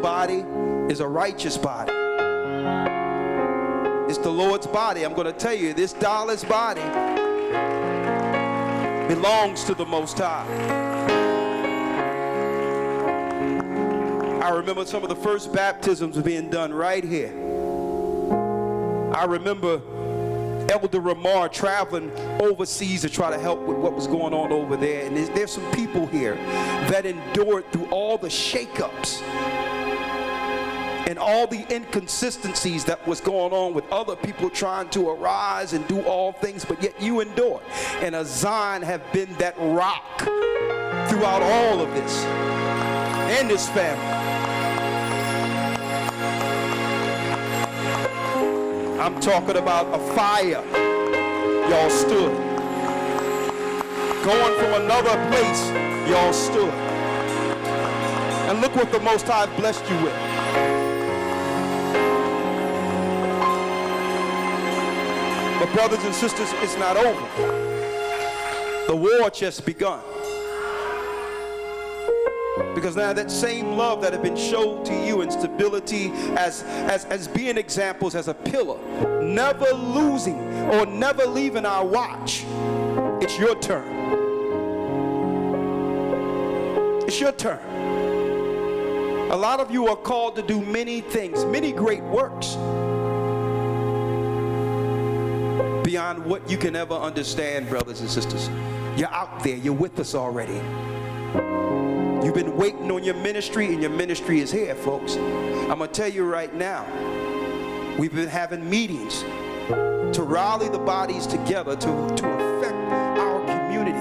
body is a righteous body. It's the Lord's body. I'm going to tell you, this dollar's body belongs to the Most High. I remember some of the first baptisms being done right here. I remember Elder Rawchaa traveling overseas to try to help with what was going on over there. And there's some people here that endured through all the shakeups and all the inconsistencies that was going on with other people trying to arise and do all things, but yet you endured. And a Zion have been that rock throughout all of this and this family. I'm talking about a fire. Y'all stood. Going from another place, y'all stood. And look what the Most High blessed you with. But brothers and sisters, it's not over. The war just begun. Because now that same love that had been shown to you in stability as being examples as a pillar, never losing or never leaving our watch, it's your turn. It's your turn. A lot of you are called to do many things, many great works, beyond what you can ever understand, brothers and sisters. You're out there. You're with us already. You've been waiting on your ministry, and your ministry is here, folks. I'm going to tell you right now, we've been having meetings to rally the bodies together to affect our community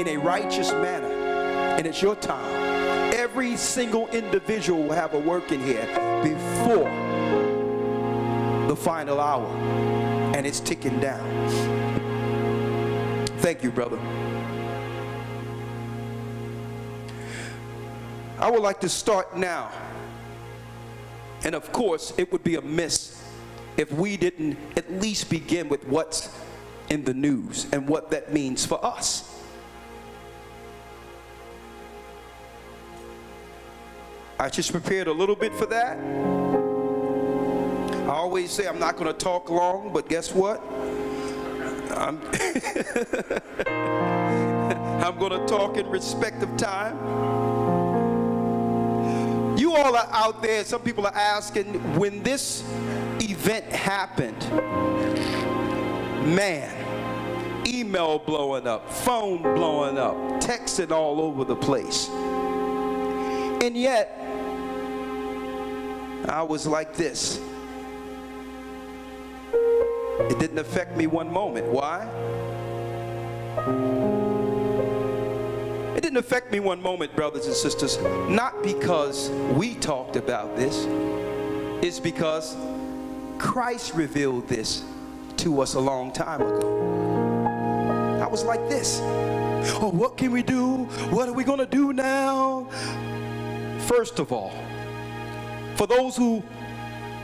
in a righteous manner. And it's your time. Every single individual will have a work in here before the final hour. And it's ticking down. Thank you, brother. I would like to start now. And of course, it would be amiss if we didn't at least begin with what's in the news and what that means for us. I just prepared a little bit for that. I always say I'm not going to talk long, but guess what? I'm going to talk in respect of time. You all are out there, some people are asking, when this event happened, man, email blowing up, phone blowing up, texting all over the place. And yet, I was like this. It didn't affect me one moment. Why? It didn't affect me one moment, brothers and sisters, not because we talked about this. It's because Christ revealed this to us a long time ago. I was like this. Oh, what can we do? What are we going to do now? First of all, for those who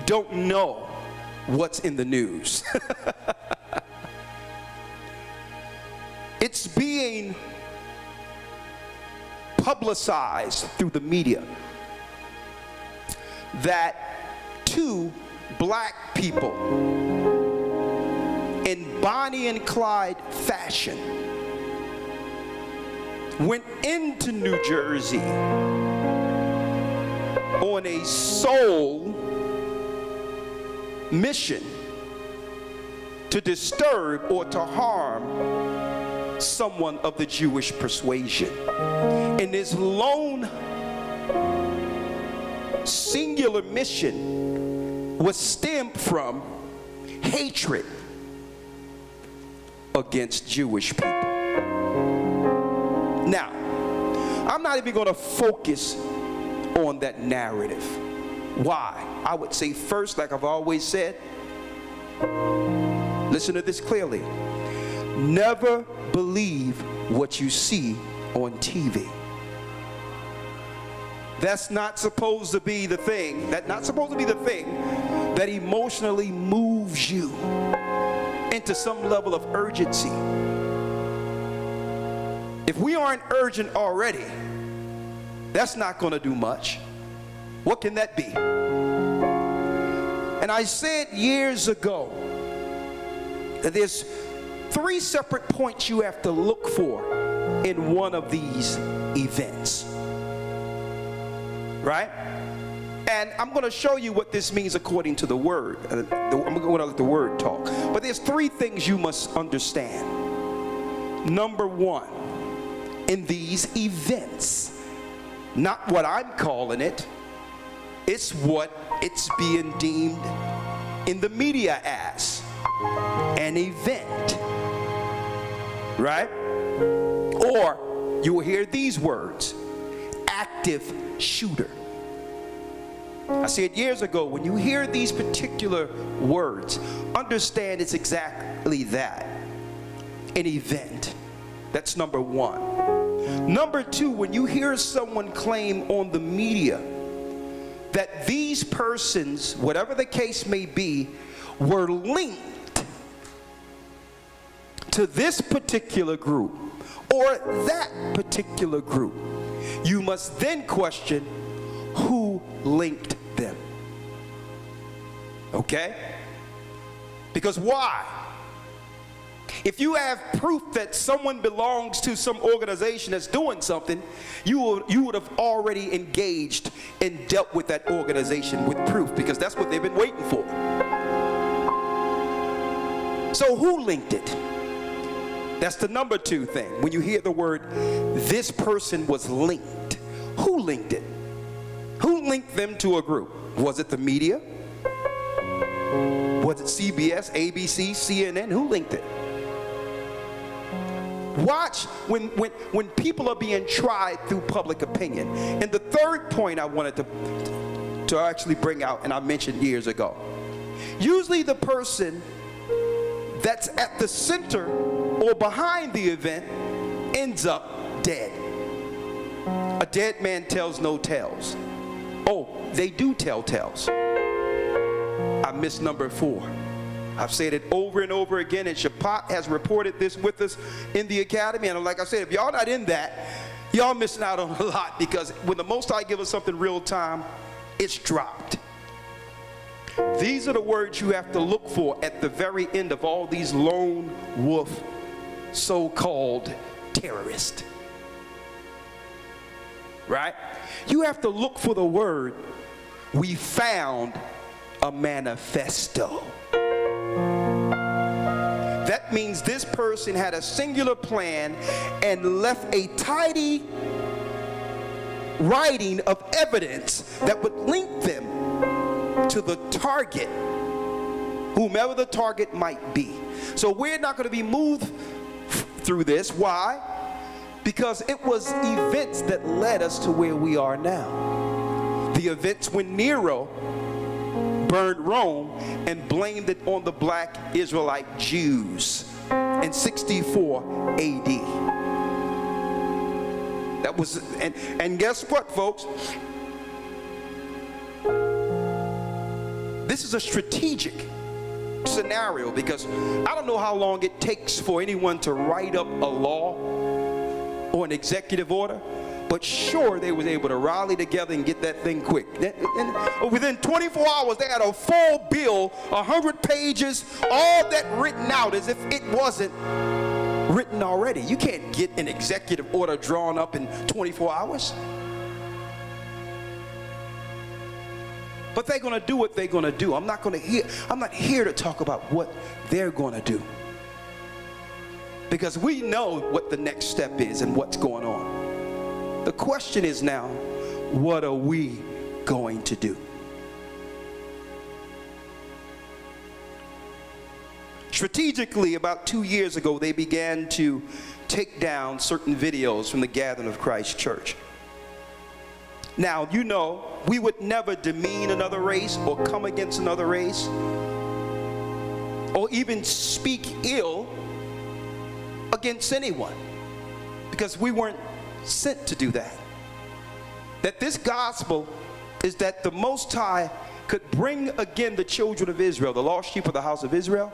don't know what's in the news, it's being publicized through the media that two black people in Bonnie and Clyde fashion went into New Jersey on a sole mission to disturb or to harm someone of the Jewish persuasion. And this lone singular mission was stemmed from hatred against Jewish people. Now, I'm not even going to focus on that narrative. Why? I would say first, like I've always said, listen to this clearly. Never believe what you see on TV. That's not supposed to be the thing. That's not supposed to be the thing that emotionally moves you into some level of urgency. If we aren't urgent already, that's not going to do much. What can that be? And I said years ago that there's 3 separate points you have to look for in one of these events. Right? And I'm going to show you what this means according to the word. I'm going to let the word talk. But there's 3 things you must understand. Number 1, in these events, not what I'm calling it, it's what it's being deemed in the media as an event. Right? Or you will hear these words, active shooter. I said years ago, when you hear these particular words, understand it's exactly that, an event. That's number 1. Number 2, when you hear someone claim on the media that these persons, whatever the case may be, were linked to this particular group or that particular group, you must then question who linked them. Okay? Because why? If you have proof that someone belongs to some organization that's doing something, you would have already engaged and dealt with that organization with proof, because that's what they've been waiting for. So who linked it? That's the number 2 thing. When you hear the word, this person was linked, who linked it? Who linked them to a group? Was it the media? Was it CBS, ABC, CNN? Who linked it? Watch when people are being tried through public opinion. And the 3rd point I wanted to actually bring out, and I mentioned years ago, usually the person that's at the center or behind the event ends up dead. A dead man tells no tales. Oh, they do tell tales. I missed number 4. I've said it over and over again, and Shapat has reported this with us in the academy. And like I said, if y'all not in that, y'all missing out on a lot, because when the Most High give us something real time, it's dropped. These are the words you have to look for at the very end of all these lone wolf so-called terrorists. Right? You have to look for the word, we found a manifesto. That means this person had a singular plan and left a tidy writing of evidence that would link them to the target, whomever the target might be. So we're not going to be moved through this. Why? Because it was events that led us to where we are now. The events when Nero burned Rome and blamed it on the black Israelite Jews in 64 AD. That was, and guess what, folks? This is a strategic scenario, because I don't know how long it takes for anyone to write up a law or an executive order, but sure, they was able to rally together and get that thing quick. And within 24 hours, they had a full bill, 100 pages, all that written out as if it wasn't written already. You can't get an executive order drawn up in 24 hours. But they're going to do what they're going to do. I'm not here to talk about what they're going to do, because we know what the next step is and what's going on. The question is now, what are we going to do? Strategically, about 2 years ago, they began to take down certain videos from the Gathering of Christ Church. Now, you know, we would never demean another race or come against another race or even speak ill against anyone, because we weren't sent to do that. That this gospel is that the Most High could bring again the children of Israel, the lost sheep of the house of Israel,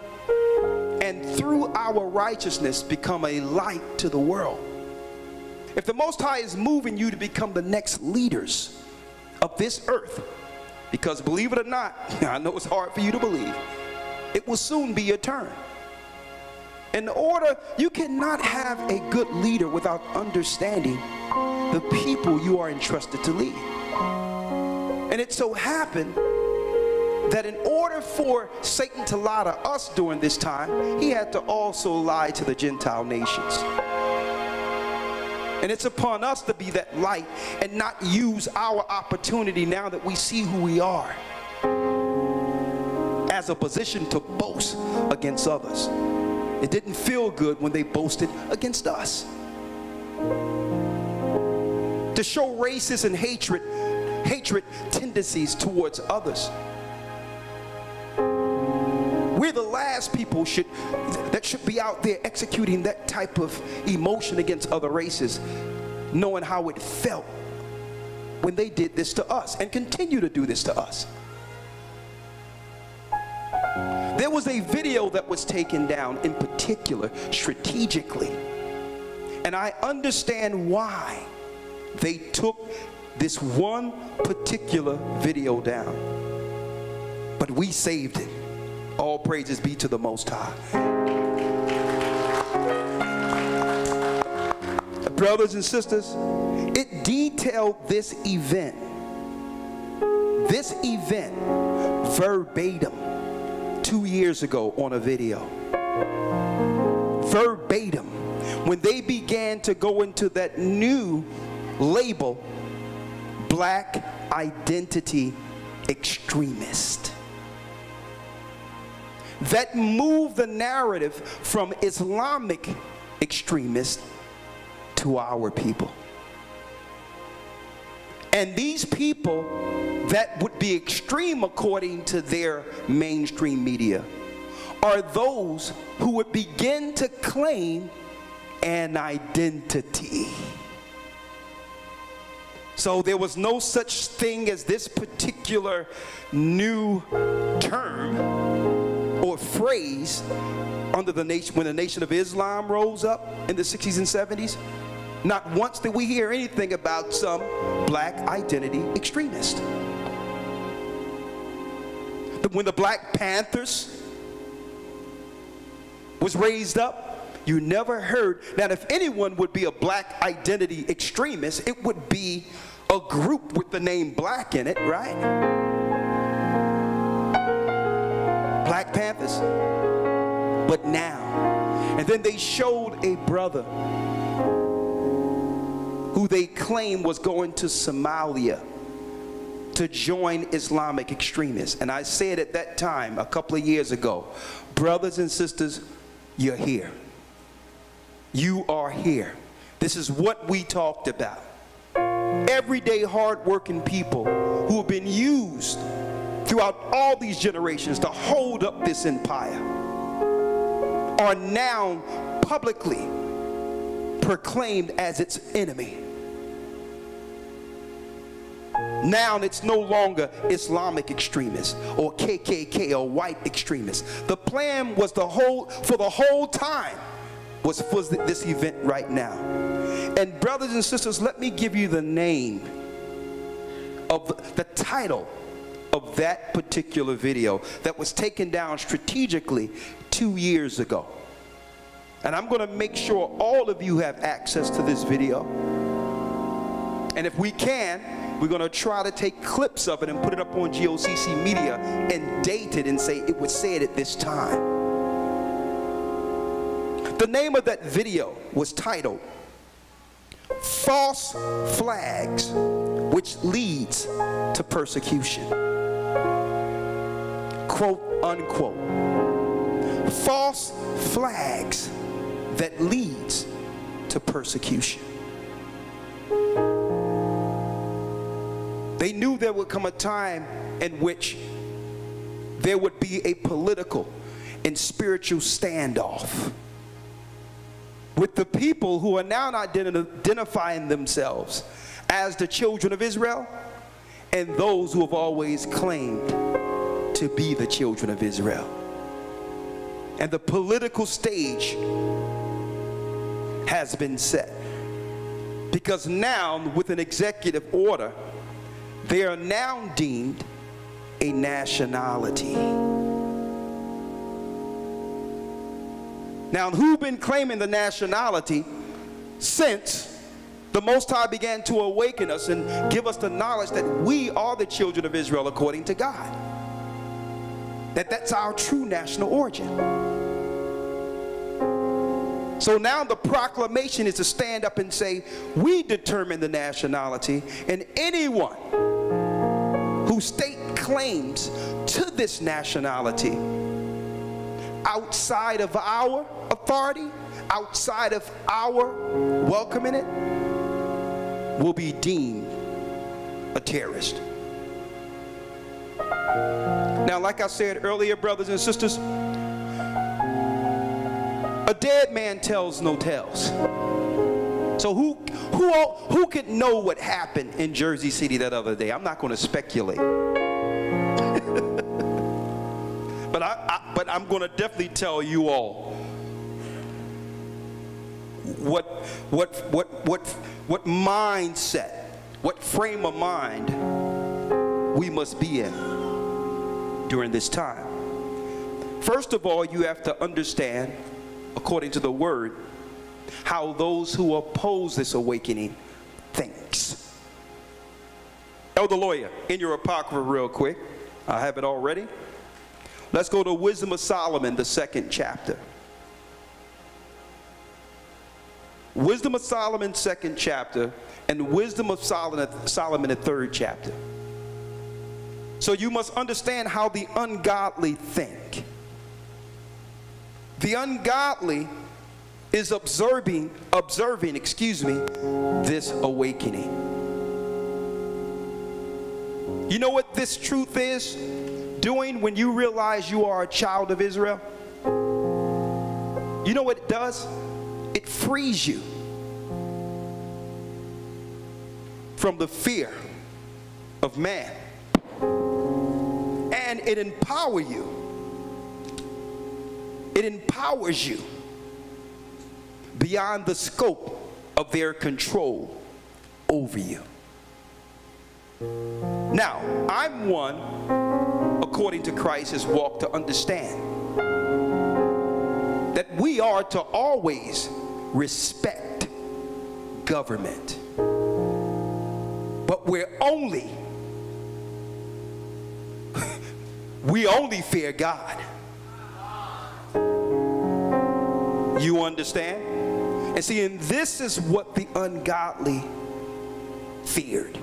and through our righteousness become a light to the world. If the Most High is moving you to become the next leaders of this earth, because believe it or not, I know it's hard for you to believe, it will soon be your turn. In order, you cannot have a good leader without understanding the people you are entrusted to lead. And it so happened that in order for Satan to lie to us during this time, he had to also lie to the Gentile nations. And it's upon us to be that light and not use our opportunity now that we see who we are as a position to boast against others. It didn't feel good when they boasted against us. To show racist and hatred tendencies towards others. We're the last people that should be out there executing that type of emotion against other races, knowing how it felt when they did this to us and continue to do this to us. There was a video that was taken down in particular strategically, and I understand why they took this one particular video down, but we saved it. All praises be to the Most High. Brothers and sisters, it detailed this event verbatim 2 years ago on a video. Verbatim, when they began to go into that new label, black identity extremist, that moved the narrative from Islamic extremists to our people. And these people that would be extreme according to their mainstream media are those who would begin to claim an identity. So there was no such thing as this particular new term or phrase under the nation when the Nation of Islam rose up in the 60s and 70s. Not once did we hear anything about some black identity extremist. When the Black Panthers was raised up, you never heard that if anyone would be a black identity extremist, it would be a group with the name black in it, right? Black Panthers. But now, and then they showed a brother who they claim was going to Somalia to join Islamic extremists. And I said at that time, a couple of years ago, brothers and sisters, you're here. You are here. This is what we talked about. Everyday hard-working people who have been used throughout all these generations to hold up this empire are now publicly proclaimed as its enemy. Now it's no longer Islamic extremists or KKK or white extremists. The plan was for the whole time was for this event right now. And brothers and sisters, let me give you the name of the title of that particular video that was taken down strategically 2 years ago. And I'm going to make sure all of you have access to this video. And if we can, we're going to try to take clips of it and put it up on GOCC Media and date it and say it was said at this time. The name of that video was titled "False Flags Which Leads to Persecution." Quote unquote. False flags that leads to persecution. They knew there would come a time in which there would be a political and spiritual standoff with the people who are now identifying themselves as the children of Israel and those who have always claimed to be the children of Israel. And the political stage has been set, because now with an executive order, they are now deemed a nationality. Now, who've been claiming the nationality since the Most High began to awaken us and give us the knowledge that we are the children of Israel according to God? That's our true national origin. So now the proclamation is to stand up and say, we determine the nationality, and anyone who state claims to this nationality outside of our authority, outside of our welcoming it, will be deemed a terrorist. Now, like I said earlier, brothers and sisters, a dead man tells no tales. So who could know what happened in Jersey City that other day? I'm not going to speculate. But I'm going to definitely tell you all what mindset, what frame of mind we must be in during this time. First of all, you have to understand, according to the word, how those who oppose this awakening thinks. Elder Lawya, in your apocrypha real quick, I have it already. Let's go to Wisdom of Solomon, the 2nd chapter. Wisdom of Solomon, 2nd chapter, and Wisdom of Solomon, the 3rd chapter. So you must understand how the ungodly think. The ungodly is observing, this awakening. You know what this truth is doing when you realize you are a child of Israel? You know what it does? It frees you from the fear of man, and it empowers you. It empowers you beyond the scope of their control over you. Now, I'm one, according to Christ's walk, to understand that we are to always respect government, but we only fear God. You understand? And see, and this is what the ungodly feared.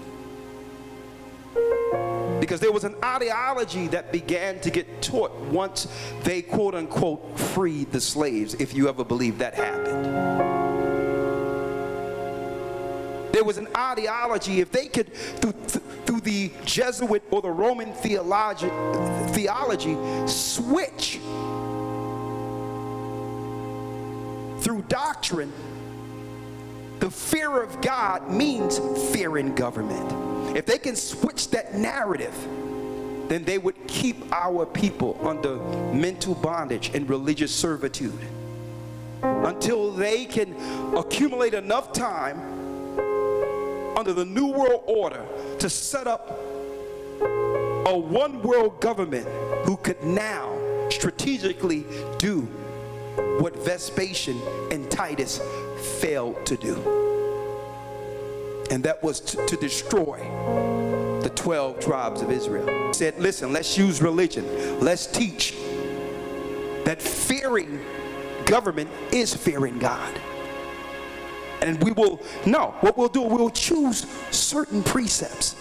Because there was an ideology that began to get taught once they, quote unquote, freed the slaves, if you ever believe that happened. There was an ideology, if they could, through the Jesuit or the Roman theology, switch through doctrine, the fear of God means fearing government. If they can switch that narrative, then they would keep our people under mental bondage and religious servitude until they can accumulate enough time under the New World Order to set up a one world government who could now strategically do what Vespasian and Titus failed to do. And that was to destroy the 12 tribes of Israel. He said, listen, let's use religion. Let's teach that fearing government is fearing God. And we will, no, what we'll do, we'll choose certain precepts.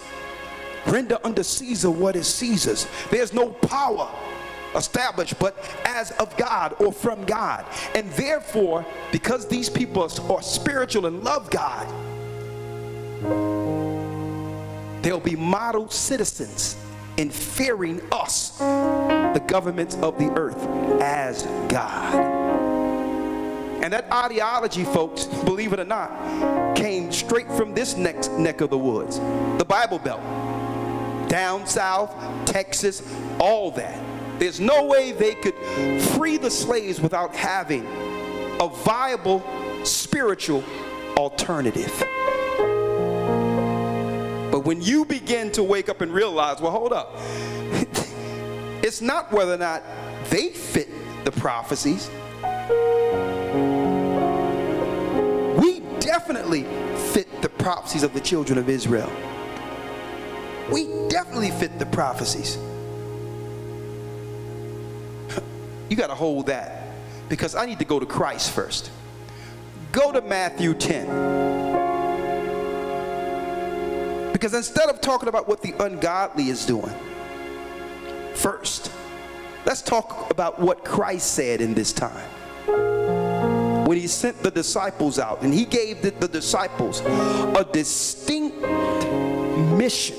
Render unto Caesar what is Caesar's. There's no power established but as of God or from God. And therefore, because these people are spiritual and love God, they'll be model citizens in fearing us, the governments of the earth, as God. And that ideology, folks, believe it or not, came straight from this neck of the woods, the Bible Belt, down south, Texas, all that. There's no way they could free the slaves without having a viable spiritual alternative. But But when you begin to wake up and realize, well, hold up, it's not whether or not they fit the prophecies. We definitely fit the prophecies of the children of Israel. We definitely fit the prophecies. You got to hold that, because I need to go to Christ first. Go to Matthew 10. Because instead of talking about what the ungodly is doing, first, let's talk about what Christ said in this time. When he sent the disciples out, and he gave the disciples a distinct mission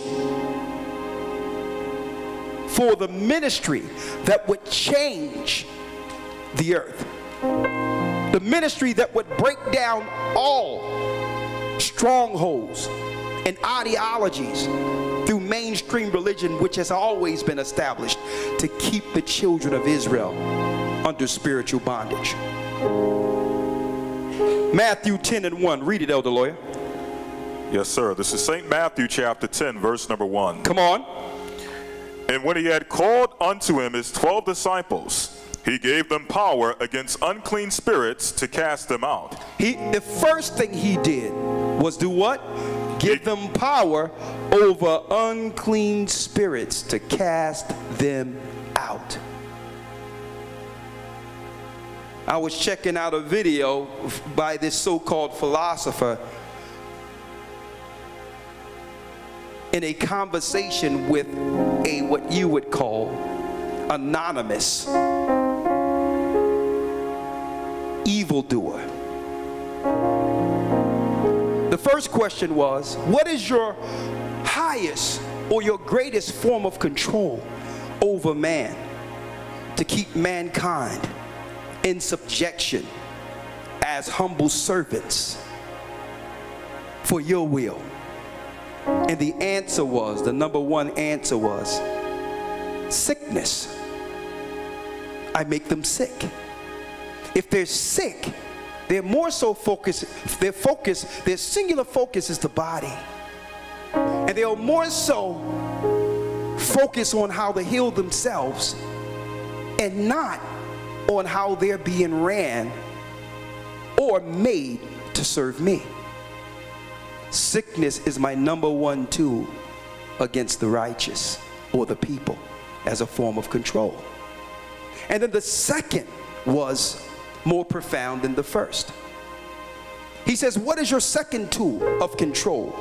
for the ministry that would change the earth. The ministry that would break down all strongholds and ideologies through mainstream religion, which has always been established to keep the children of Israel under spiritual bondage. Matthew 10:1. Read it, Elder Lawya. Yes, sir. This is St. Matthew chapter 10, verse number 1. Come on. And when he had called unto him his 12 disciples, he gave them power against unclean spirits to cast them out. The first thing he did was do what? Give them power over unclean spirits to cast them out. I was checking out a video by this so-called philosopher in a conversation with a what you would call anonymous evildoer. The first question was, what is your highest or your greatest form of control over man to keep mankind in subjection as humble servants for your will? And the answer was, the number one answer was, sickness. I make them sick. If they're sick, they're more so focused, their singular focus is the body. And they'll more so focus on how to heal themselves and not on how they're being ran or made to serve me. Sickness is my number one tool against the righteous or the people as a form of control. And then the second was more profound than the first. He says, what is your second tool of control,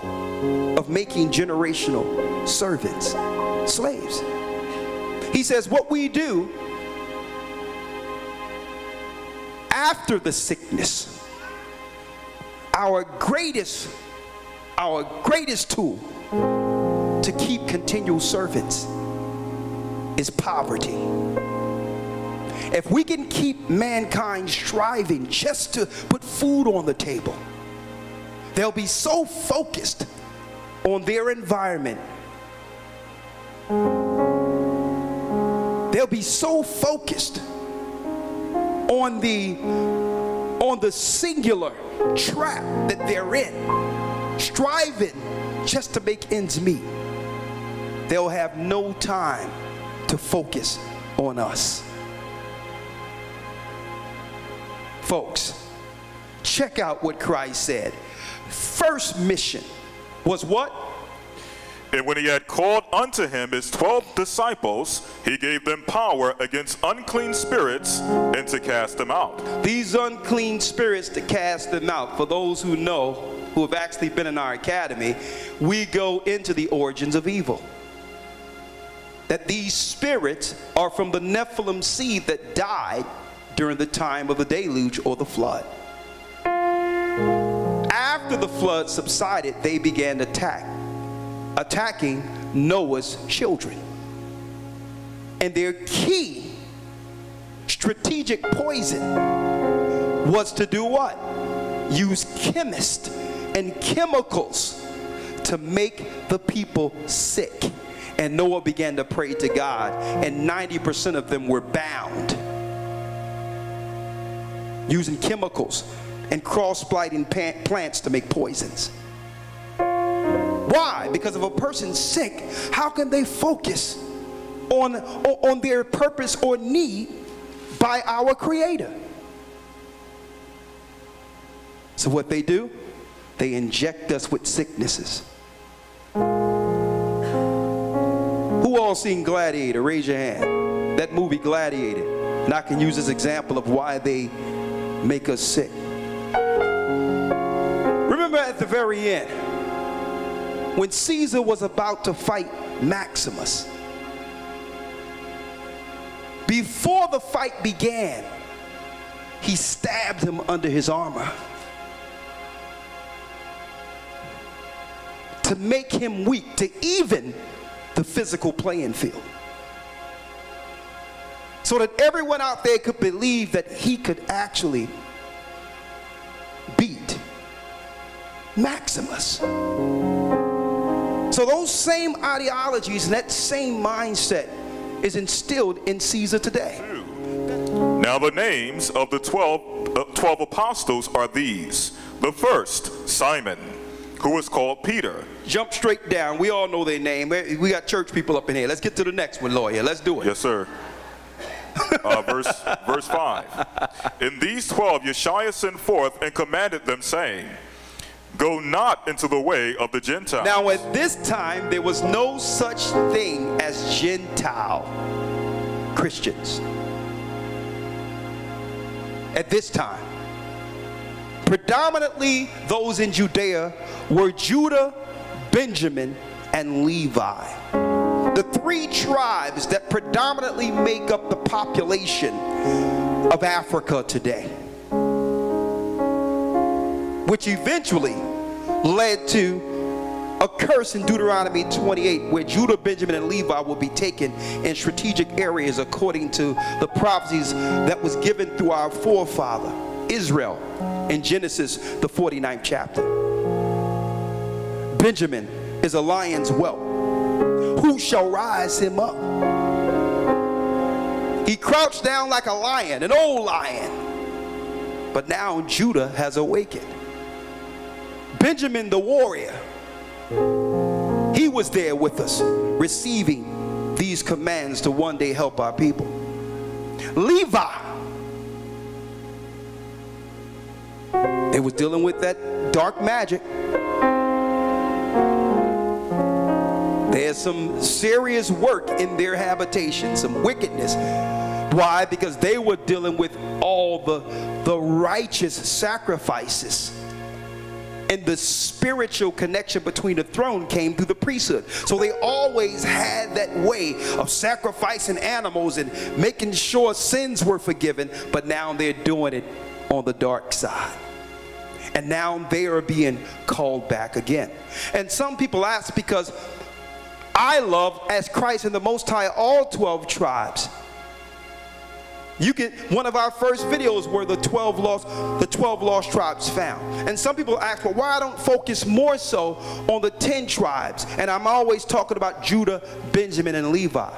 of making generational servants, slaves? He says, what we do after the sickness, our greatest tool to keep continual servants is poverty. If we can keep mankind striving just to put food on the table, they'll be so focused on their environment. They'll be so focused on the singular trap that they're in, striving just to make ends meet. They'll have no time to focus on us. Folks, check out what Christ said. First mission was what? And when he had called unto him his 12 disciples, he gave them power against unclean spirits and to cast them out. These unclean spirits to cast them out. For those who know, who have actually been in our academy, we go into the origins of evil. That these spirits are from the Nephilim seed that died during the time of the deluge or the flood. After the flood subsided, they began attacking Noah's children. And their key strategic poison was to do what? Use chemists and chemicals to make the people sick. And Noah began to pray to God, and 90% of them were bound, using chemicals and cross-blighting plants to make poisons. Why? Because if a person's sick, how can they focus on their purpose or need by our Creator? So what they do, they inject us with sicknesses. Who all seen Gladiator? Raise your hand. That movie Gladiator. And I can use this example of why they make us sick. Remember at the very end, when Caesar was about to fight Maximus, before the fight began, he stabbed him under his armor to make him weak, to even the physical playing field, so that everyone out there could believe that he could actually beat Maximus. So those same ideologies and that same mindset is instilled in Caesar today. Now the names of the 12 apostles are these. The first, Simon, who was called Peter. Jump straight down. We all know their name. We got church people up in here. Let's get to the next one, Lawya. Let's do it. Yes, sir. Verse 5. In these 12 Yeshua sent forth and commanded them, saying, go not into the way of the Gentiles. Now at this time there was no such thing as Gentile Christians. At this time, predominantly those in Judea were Judah, Benjamin, and Levi. The three tribes that predominantly make up the population of Africa today, which eventually led to a curse in Deuteronomy 28, where Judah, Benjamin, and Levi will be taken in strategic areas according to the prophecies that was given through our forefather Israel in Genesis, the 49th chapter. Benjamin is a lion's whelp. Who shall rise him up? He crouched down like a lion, an old lion. But now Judah has awakened. Benjamin the warrior, he was there with us, receiving these commands to one day help our people. Levi, they was dealing with that dark magic. There's some serious work in their habitation, some wickedness. Why? Because they were dealing with all the righteous sacrifices. And the spiritual connection between the throne came through the priesthood. So they always had that way of sacrificing animals and making sure sins were forgiven. But now they're doing it on the dark side. And now they are being called back again. And some people ask, because I love, as Christ and the Most High, all 12 tribes. One of our first videos were the 12 lost tribes found. And some people ask, well, why I don't focus more so on the 10 tribes? And I'm always talking about Judah, Benjamin, and Levi.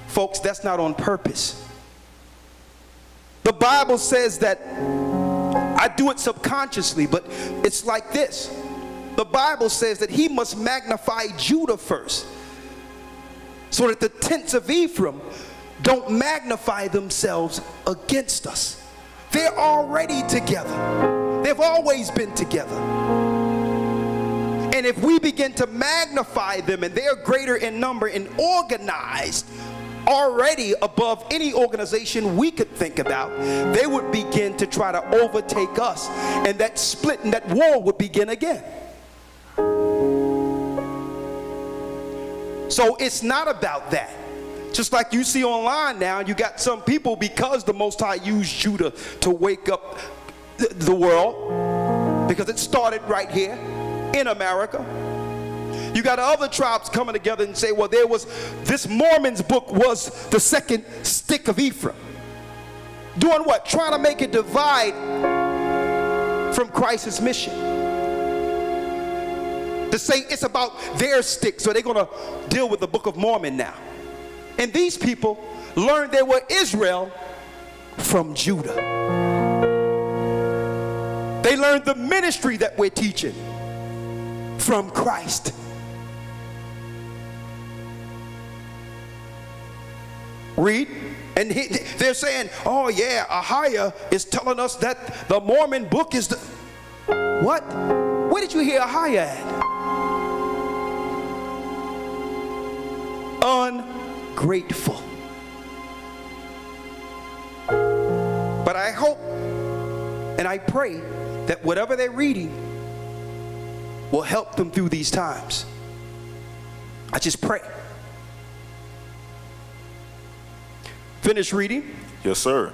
Folks, that's not on purpose. The Bible says that I do it subconsciously, but it's like this. The Bible says that he must magnify Judah first, so that the tents of Ephraim don't magnify themselves against us. They're already together. They've always been together. And if we begin to magnify them, and they're greater in number and organized, already above any organization we could think about, they would begin to try to overtake us, and that split and that war would begin again. So it's not about that. Just like you see online now, you got some people, because the Most High used Judah to wake up the world, because it started right here in America. You got other tribes coming together and say, well, there was this Mormon's book was the second stick of Ephraim. Doing what? Trying to make a divide from Christ's mission. To say it's about their stick, so they're going to deal with the Book of Mormon now. And these people learned they were Israel from Judah. They learned the ministry that we're teaching from Christ. Read. And they're saying, oh yeah, Ahia is telling us that the Mormon book is the... What? Where did you hear Ahia at? Ungrateful. But I hope and I pray that whatever they're reading will help them through these times. I just pray. Finish reading. Yes, sir.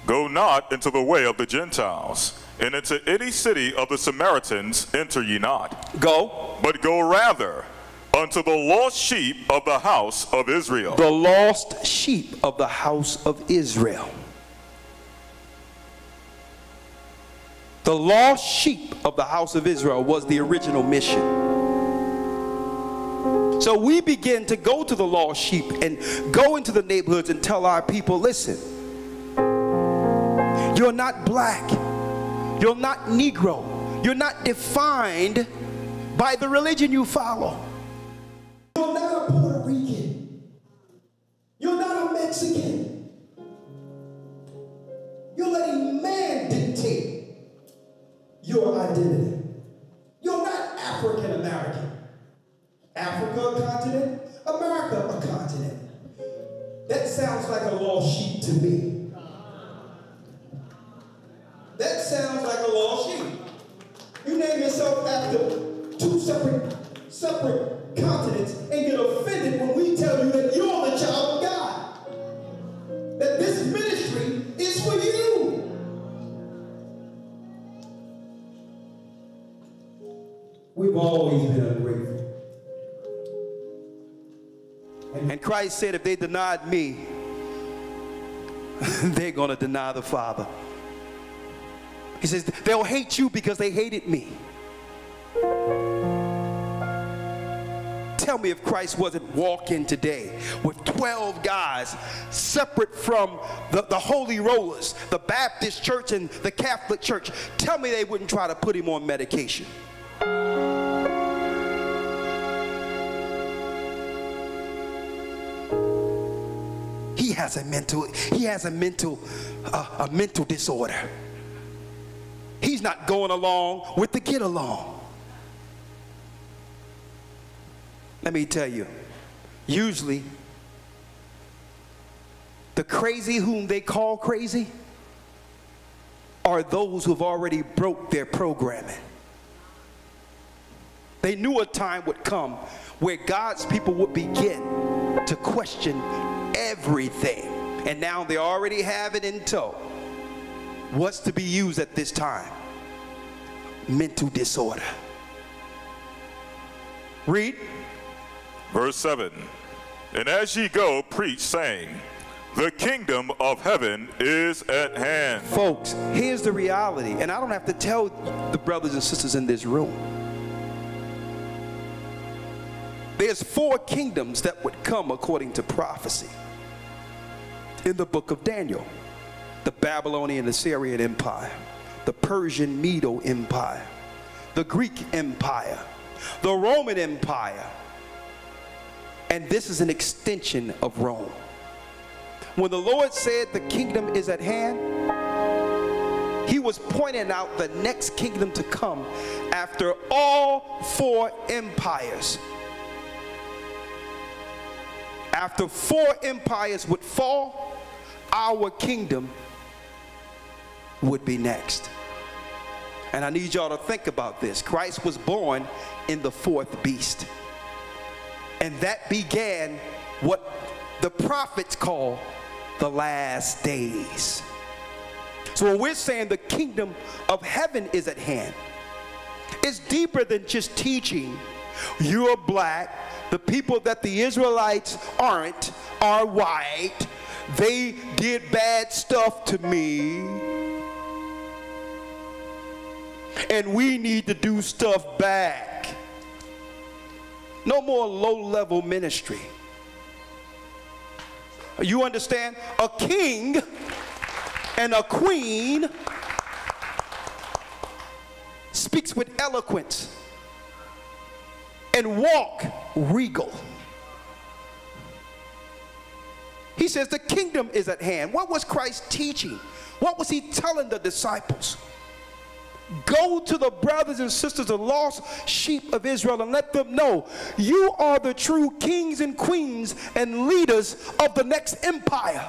Go not into the way of the Gentiles, and into any city of the Samaritans enter ye not. Go. But go rather unto the lost sheep of the house of Israel. The lost sheep of the house of Israel. The lost sheep of the house of Israel was the original mission. So we begin to go to the lost sheep and go into the neighborhoods and tell our people, listen, you're not black, you're not Negro, you're not defined by the religion you follow. You're not a Puerto Rican, you're not a Mexican. You're letting man dictate your identity. You're not African American. Africa a continent, America a continent. That sounds like a lost sheep to me. That sounds like a lost sheep. You name yourself after two separate continents and get offended when we tell you that you're the child of God. That this ministry is for you. We've always been ungrateful. And Christ said if they denied me, they're going to deny the Father. He says they'll hate you because they hated me. Tell me if Christ wasn't walking today with 12 guys separate from the Holy Rollers, the Baptist church and the Catholic church. Tell me they wouldn't try to put him on medication. He has a mental disorder. He's not going along with the get along. Let me tell you, usually the crazy whom they call crazy are those who've already broke their programming. They knew a time would come where God's people would begin to question everything, and now they already have it in tow. What's to be used at this time? Mental disorder. Read. Verse 7. And as ye go, preach, saying, the kingdom of heaven is at hand. Folks, here's the reality, and I don't have to tell the brothers and sisters in this room. There's 4 kingdoms that would come according to prophecy in the book of Daniel. The Babylonian Assyrian Empire, the Persian Medo Empire, the Greek Empire, the Roman Empire, and this is an extension of Rome. When the Lord said the kingdom is at hand, he was pointing out the next kingdom to come after all 4 empires. After 4 empires would fall, our kingdom would be next. And I need y'all to think about this. Christ was born in the 4th beast. And that began what the prophets call the last days. So when we're saying the kingdom of heaven is at hand, it's deeper than just teaching you're black, the people that the Israelites aren't are white, they did bad stuff to me, and we need to do stuff back. No more low-level ministry. You understand? A king and a queen speaks with eloquence and walk regal. He He says the kingdom is at hand. What was Christ teaching? What was he telling the disciples? Go to the brothers and sisters, the lost sheep of Israel, and let them know you are the true kings and queens and leaders of the next empire.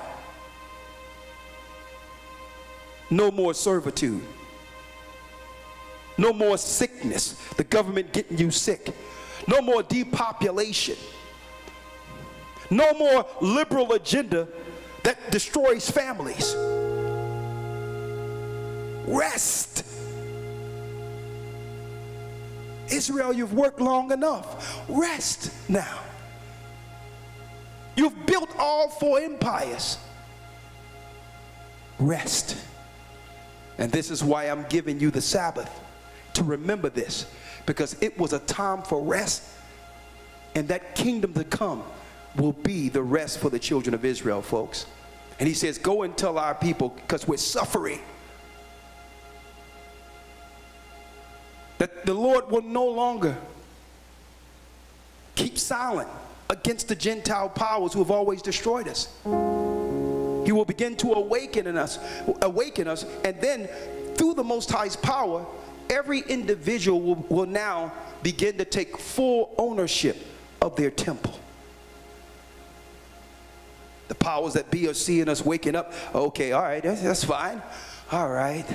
No more servitude. No more sickness, the government getting you sick. No more depopulation. No more liberal agenda that destroys families. Rest. Israel, you've worked long enough. Rest now. You've built all 4 empires. Rest. And this is why I'm giving you the Sabbath, to remember this, because it was a time for rest, and that kingdom to come will be the rest for the children of Israel, folks. And he says, go and tell our people, because we're suffering, that the Lord will no longer keep silent against the Gentile powers who have always destroyed us. He will begin to awaken us, and then through the Most High's power, every individual will now begin to take full ownership of their temple. The powers that be are seeing us waking up. Okay, all right, that's fine. All right,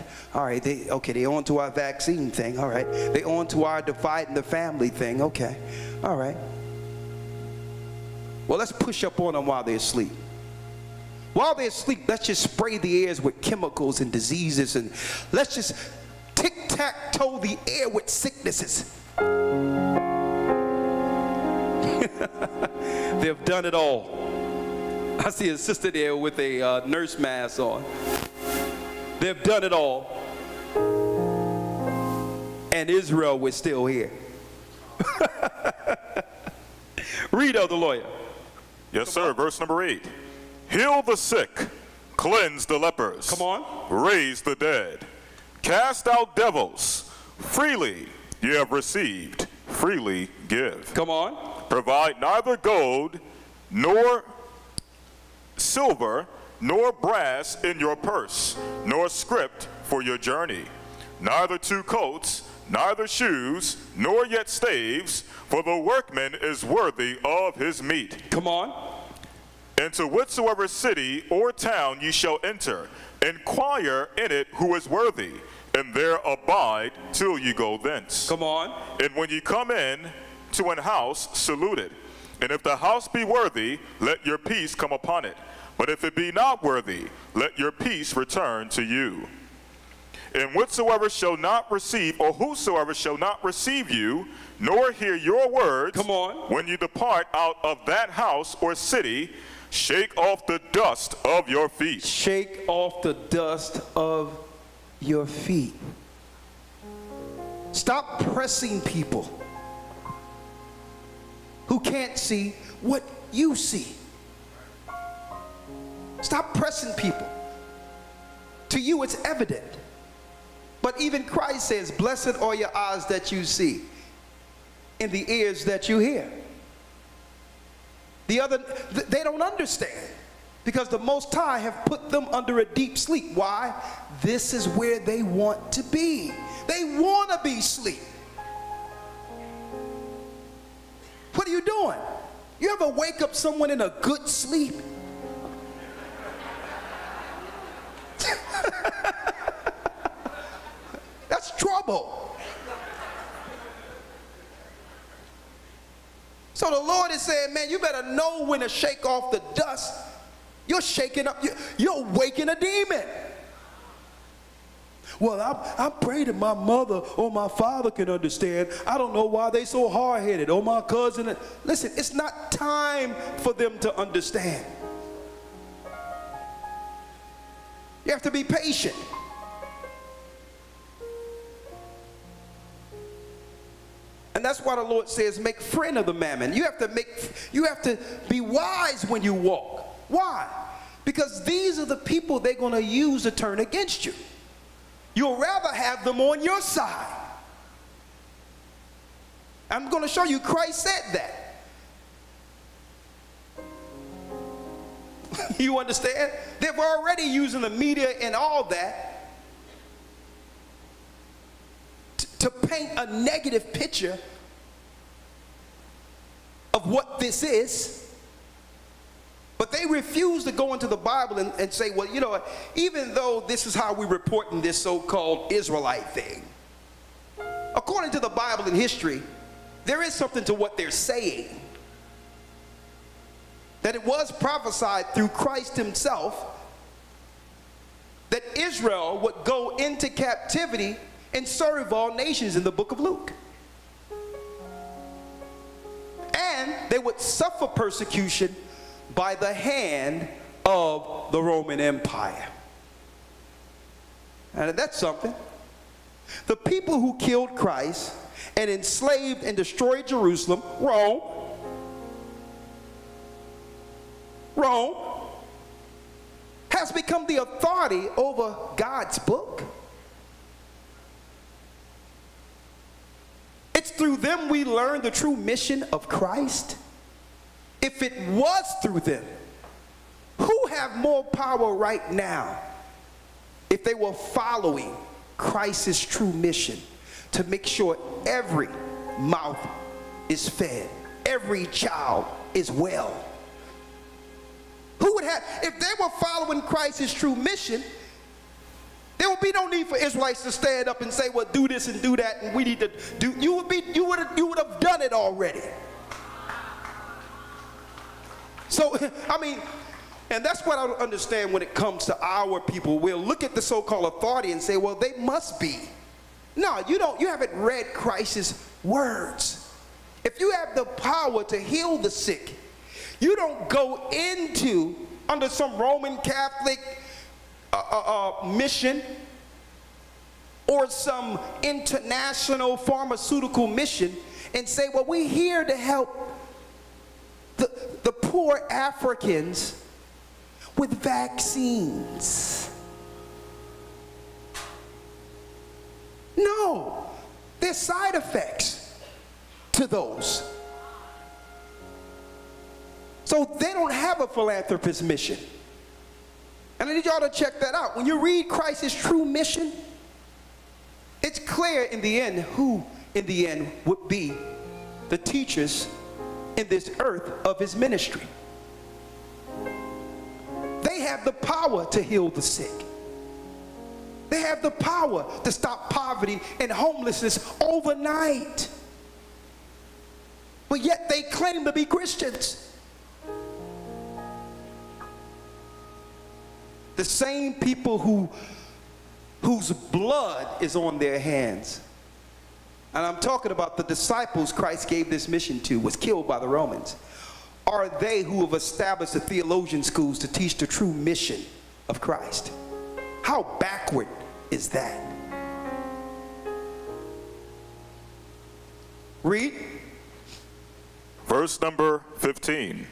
they on to our vaccine thing. All right, they on to our dividing the family thing. Okay, all right. Well, let's push up on them while they're asleep. While they're asleep, let's just spray the airs with chemicals and diseases, and let's just tic-tac-toe the air with sicknesses. They've done it all. I see a sister there with a nurse mask on. They've done it all. And Israel was still here. Read, Elder Lawya. Yes, sir. Verse number 8. Heal the sick, cleanse the lepers. Come on. Raise the dead, cast out devils. Freely you have received, freely give. Come on. Provide neither gold nor silver nor brass in your purse, nor script for your journey, neither 2 coats, neither shoes, nor yet staves, for the workman is worthy of his meat. Come on. Into whatsoever city or town ye shall enter, inquire in it who is worthy, and there abide till ye go thence. Come on. And when ye come in to an house, salute it. And if the house be worthy, let your peace come upon it. But if it be not worthy, let your peace return to you. And whatsoever shall not receive, or whosoever shall not receive you, nor hear your words, come on, when you depart out of that house or city, shake off the dust of your feet. Shake off the dust of your feet. Stop pressing people who can't see what you see. Stop pressing people. To you it's evident. But even Christ says, blessed are your eyes that you see, and the ears that you hear. They don't understand, because the Most High have put them under a deep sleep. Why? This is where they want to be. They want to be asleep. What are you doing? You ever wake up someone in a good sleep? That's trouble. So the Lord is saying, man, you better know when to shake off the dust. You're shaking up, you're waking a demon. Well, I pray that my mother or my father can understand. I don't know why they so hard-headed. Or my cousin. Listen, it's not time for them to understand. You have to be patient. And that's why the Lord says, make friend of the mammon. You have to be wise when you walk. Why? Because these are the people they're going to use to turn against you. You'll rather have them on your side. I'm going to show you Christ said that. You understand? They're already using the media and all that to paint a negative picture of what this is. But they refuse to go into the Bible and say, well, you know, even though this is how we're reporting this so-called Israelite thing, according to the Bible and history, there is something to what they're saying. That it was prophesied through Christ himself that Israel would go into captivity and serve all nations in the book of Luke. And they would suffer persecution by the hand of the Roman Empire. And that's something. The people who killed Christ and enslaved and destroyed Jerusalem, Rome has become the authority over God's book. It's through them we learn the true mission of Christ. If it was through them, who have more power right now if they were following Christ's true mission to make sure every mouth is fed, every child is well? Who would have, if they were following Christ's true mission, there would be no need for Israelites to stand up and say, well, do this and do that, and we need to do, you would have done it already. So, I mean, and that's what I don't understand when it comes to our people. We'll look at the so-called authority and say, well, they must be. No, you haven't read Christ's words. If you have the power to heal the sick, you don't go into, under some Roman Catholic mission or some international pharmaceutical mission and say, well, we're here to help the poor Africans with vaccines. No, there's side effects to those. So they don't have a philanthropist mission. And I need y'all to check that out. When you read Christ's true mission, it's clear in the end who in the end would be the teachers in this earth of his ministry. They have the power to heal the sick. They have the power to stop poverty and homelessness overnight. But yet they claim to be Christians. The same people whose blood is on their hands. And I'm talking about the disciples Christ gave this mission to, was killed by the Romans. Are they who have established the theologian schools to teach the true mission of Christ? How backward is that? Read. Verse number 15.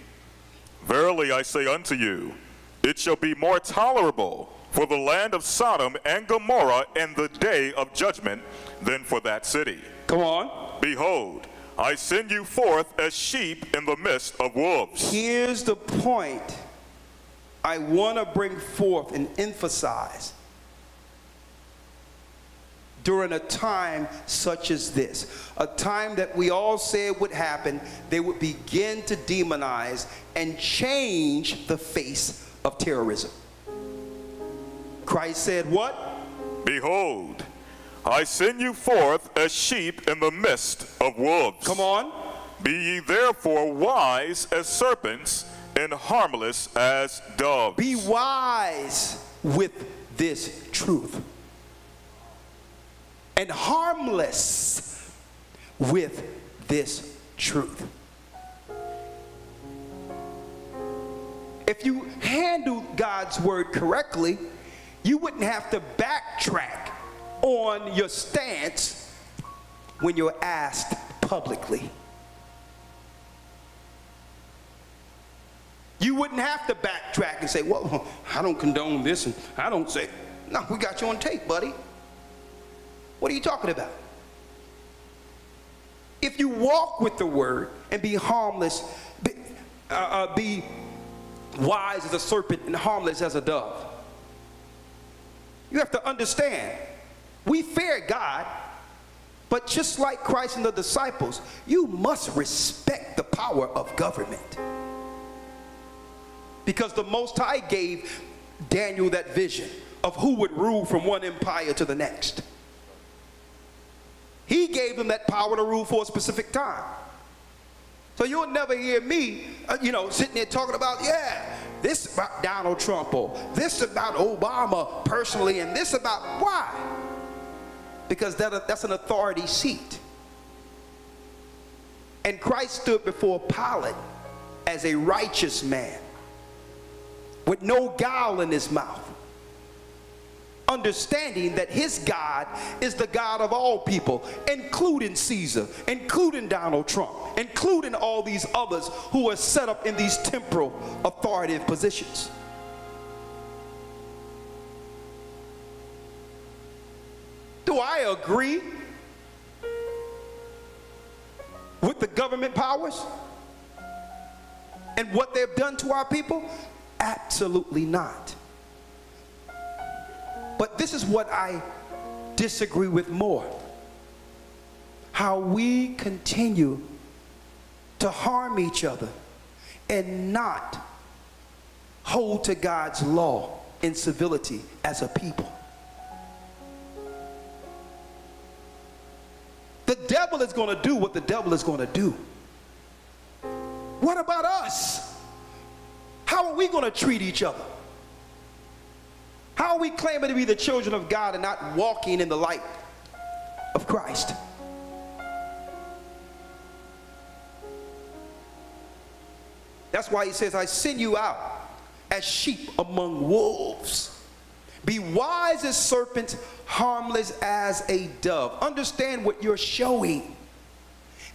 Verily I say unto you, it shall be more tolerable for the land of Sodom and Gomorrah in the day of judgment than for that city. Come on. Behold, I send you forth as sheep in the midst of wolves. Here's the point I want to bring forth and emphasize. During a time such as this, a time that we all said would happen, they would begin to demonize and change the face of terrorism. Christ said what? Behold, I send you forth as sheep in the midst of wolves. Come on. Be ye therefore wise as serpents and harmless as doves. Be wise with this truth and harmless with this truth. If you handle God's word correctly, you wouldn't have to backtrack on your stance when you're asked publicly. You wouldn't have to backtrack and say, well, I don't condone this and I don't say. No, we got you on tape, buddy. What are you talking about? If you walk with the word and be harmless, be wise as a serpent and harmless as a dove. You have to understand, we fear God, but just like Christ and the disciples, you must respect the power of government. Because the Most High gave Daniel that vision of who would rule from one empire to the next. He gave them that power to rule for a specific time. So you'll never hear me, sitting there talking about, yeah, this about Donald Trump, or this about Obama personally, and this about, why? Because that's an authority seat. And Christ stood before Pilate as a righteous man with no guile in his mouth, understanding that his God is the God of all people, including Caesar, including Donald Trump, including all these others who are set up in these temporal authoritative positions. Do I agree with the government powers and what they've done to our people? Absolutely not. But this is what I disagree with more. How we continue to harm each other and not hold to God's law in civility as a people. The devil is going to do what the devil is going to do. What about us? How are we going to treat each other? How are we claiming to be the children of God and not walking in the light of Christ? That's why he says, I send you out as sheep among wolves. Be wise as serpents, harmless as a dove. Understand what you're showing.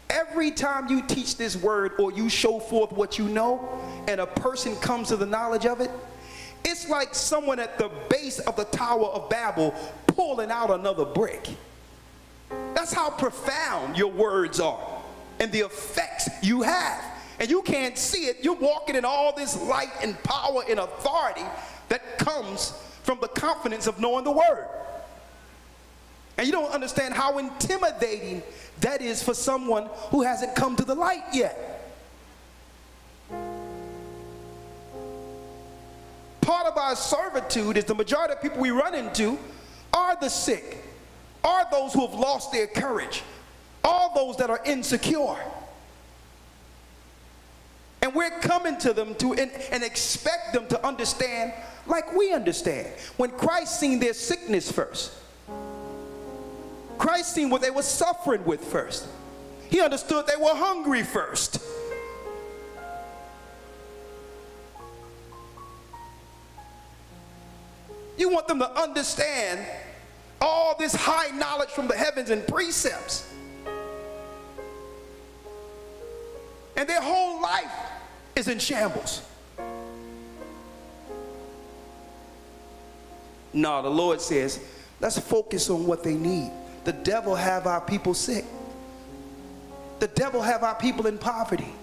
Every time you teach this word or you show forth what you know and a person comes to the knowledge of it, it's like someone at the base of the Tower of Babel pulling out another brick. That's how profound your words are and the effects you have. And you can't see it. You're walking in all this light and power and authority that comes from the confidence of knowing the word. And you don't understand how intimidating that is for someone who hasn't come to the light yet. Part of our servitude is the majority of people we run into are the sick, are those who have lost their courage, are those that are insecure. And we're coming to them and expect them to understand like we understand. When Christ seen their sickness first, Christ seen what they were suffering with first. He understood they were hungry first. You want them to understand all this high knowledge from the heavens and precepts. And their whole life is in shambles. No, the Lord says, let's focus on what they need. The devil have our people sick. The devil have our people in poverty.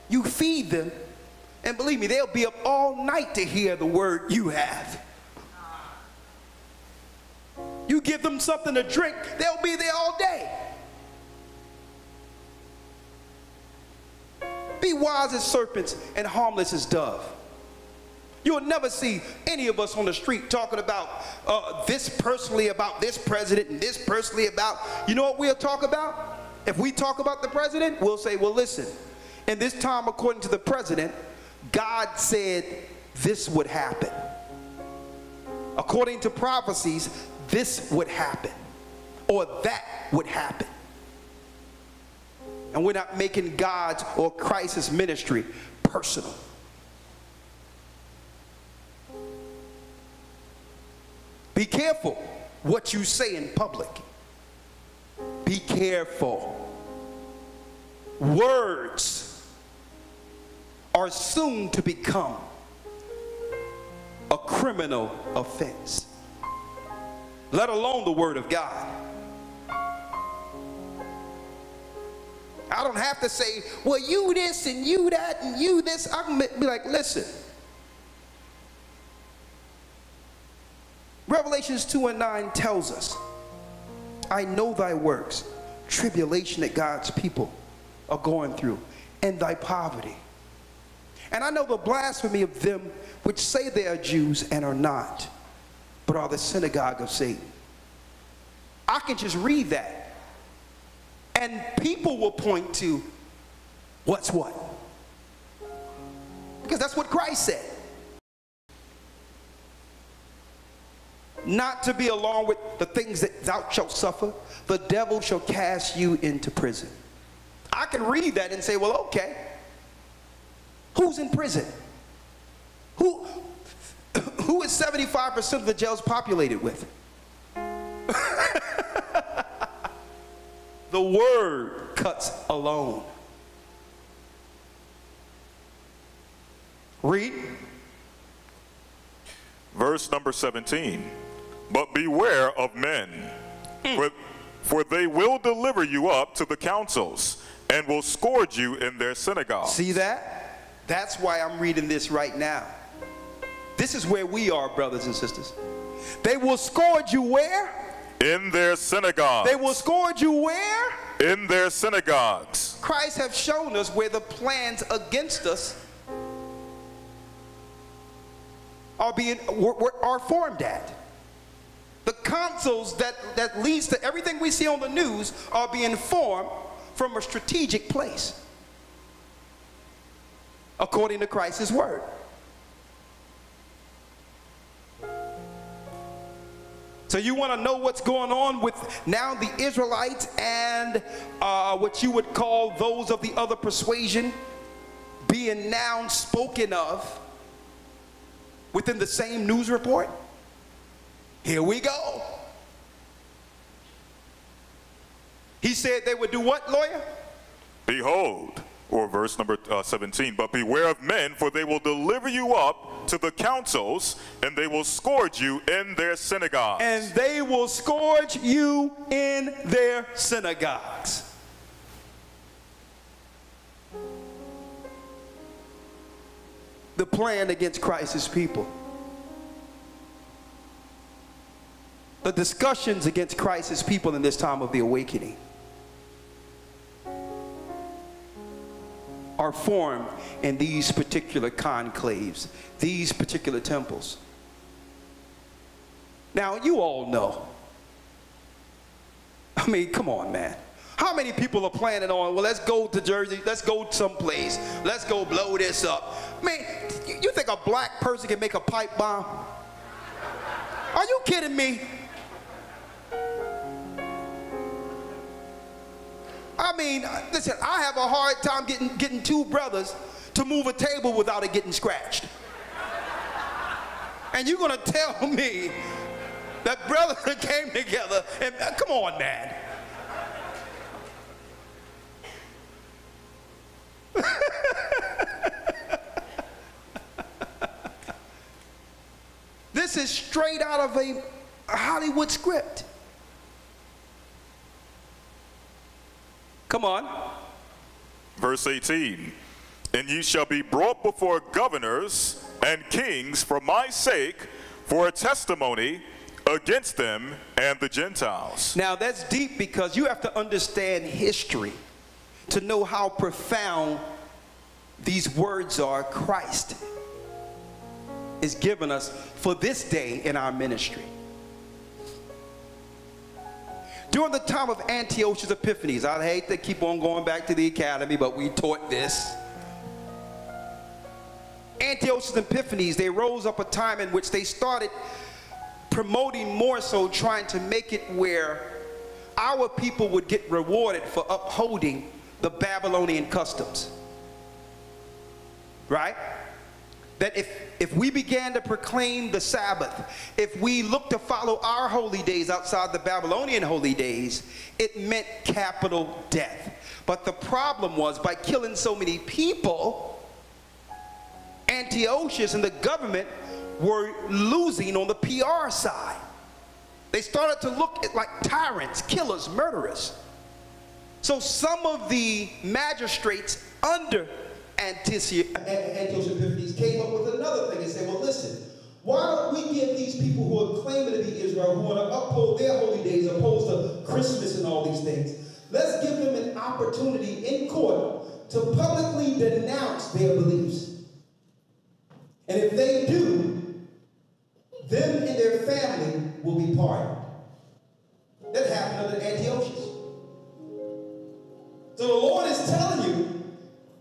You feed them, and believe me, they'll be up all night to hear the word you have. You give them something to drink, they'll be there all day. Be wise as serpents and harmless as dove. You'll never see any of us on the street talking about this personally about this president and this personally about, you know what we'll talk about? If we talk about the president, we'll say, well, listen, in this time according to the president, God said this would happen. According to prophecies, this would happen or that would happen. And we're not making God's or Christ's ministry personal. Be careful what you say in public. Be careful. Words are soon to become a criminal offense, let alone the word of God. I don't have to say, well, you this and you that and you this. I can be like, listen. Revelations 2:9 tells us, I know thy works, tribulation that God's people are going through, and thy poverty. And I know the blasphemy of them which say they are Jews and are not, but are the synagogue of Satan. I can just read that, and people will point to what's what. Because that's what Christ said. Not to be along with the things that thou shalt suffer, the devil shall cast you into prison. I can read that and say, well, okay, who's in prison? Who is 75% of the jails populated with? The word cuts alone. Read. Verse number 17. But beware of men, for they will deliver you up to the councils and will scourge you in their synagogues. See that? That's why I'm reading this right now. This is where we are, brothers and sisters. They will scourge you where? In their synagogues. They will scourge you where? In their synagogues. Christ have shown us where the plans against us are formed at. The councils that leads to everything we see on the news are being formed from a strategic place, according to Christ's word. So you want to know what's going on with now the Israelites and what you would call those of the other persuasion being now spoken of within the same news report? Here we go. He said they would do what, Lawya? Behold, or verse number 17, but beware of men, for they will deliver you up to the councils, and they will scourge you in their synagogues. And they will scourge you in their synagogues. The plan against Christ's people. The discussions against Christ's people in this time of the awakening are formed in these particular conclaves, these particular temples. Now, you all know. I mean, come on, man. How many people are planning on, well, let's go to Jersey, let's go someplace, let's go blow this up. Man, you think a black person can make a pipe bomb? Are you kidding me? I mean, listen, I have a hard time getting two brothers to move a table without it getting scratched. And you're going to tell me that brothers that came together and, come on, man. This is straight out of a Hollywood script. Come on. Verse 18. And ye shall be brought before governors and kings for my sake, for a testimony against them and the Gentiles. Now that's deep, because you have to understand history to know how profound these words are. Christ is given us for this day in our ministry. During the time of Antiochus Epiphanes, I hate to keep on going back to the academy, but we taught this. Antiochus Epiphanes, they rose up a time in which they started promoting more so, trying to make it where our people would get rewarded for upholding the Babylonian customs. Right? That if we began to proclaim the Sabbath, if we looked to follow our holy days outside the Babylonian holy days, it meant capital death. But the problem was, by killing so many people, Antiochus and the government were losing on the PR side. They started to look at like tyrants, killers, murderers. So some of the magistrates under Antiochus Epiphanes came up with another thing and said, well, listen, why don't we give these people who are claiming to be Israel, who want to uphold their holy days opposed to Christmas and all these things, let's give them an opportunity in court to publicly denounce their beliefs. And if they do, them and their family will be pardoned. That happened under Antiochus. So the Lord is telling you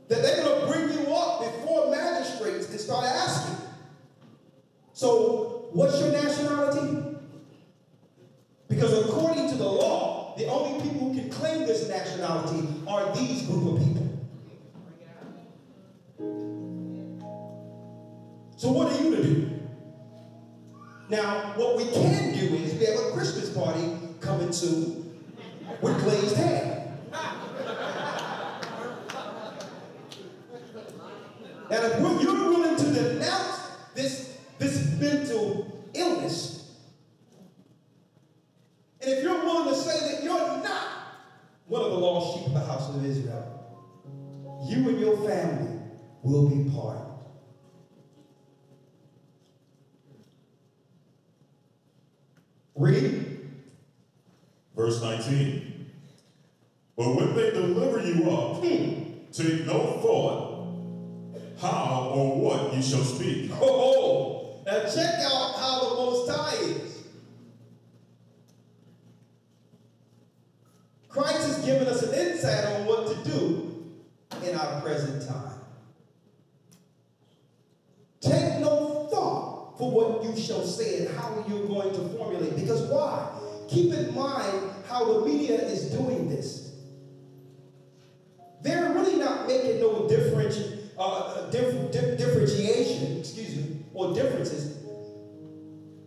that they're going to bring you up before magistrates and start asking. So what's your nationality? Because according to the law, the only people who can claim this nationality are these group of people. So what are you to do? Now, what we can do is we have a Christmas party coming soon with glazed hair. Now, if you're willing to denounce this mental illness, and if you're willing to say that you're not one of the lost sheep of the house of Israel, you and your family will be pardoned. Read. Verse 19. But when they deliver you up, take no thought how or what you shall speak. Oh, now check out how the Most High is. Christ has given us an insight on what to do in our present time. Take no thought for what you shall say and how you're going to formulate. Because why? Keep in mind how the media is doing this. They're really not making no differentiation, or differences.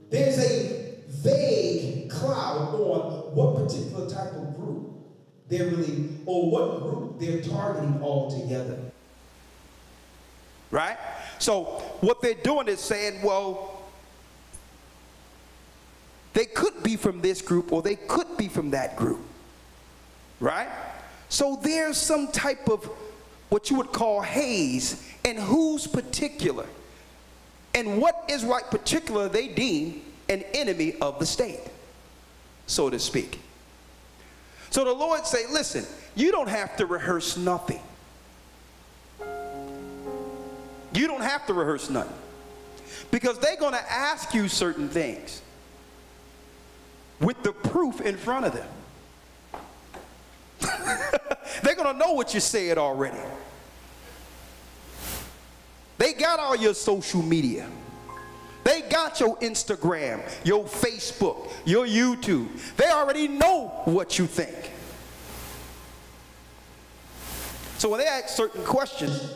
There's a vague cloud on what particular type of group they're really, or what group they're targeting altogether. Right? So what they're doing is saying, well, they could be from this group or they could be from that group. Right? So there's some type of what you would call haze in who's particular and what Israelite particular they deem an enemy of the state, so to speak. So the Lord say, listen, you don't have to rehearse nothing. You don't have to rehearse nothing, because they're going to ask you certain things with the proof in front of them. They're going to know what you said already. They got all your social media. They got your Instagram, your Facebook, your YouTube. They already know what you think. So when they ask certain questions,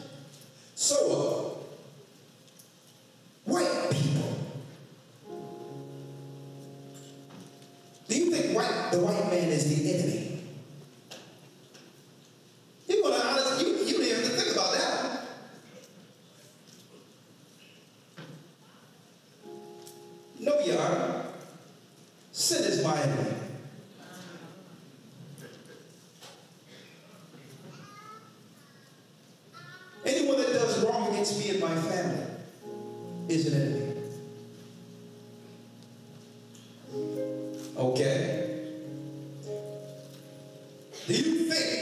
so white people, do you think the white man is the enemy? You're going to honestly, you didn't have to think about that. No, you are. Sin is my enemy. Anyone that does wrong against me and my family is an enemy. Okay. Do you think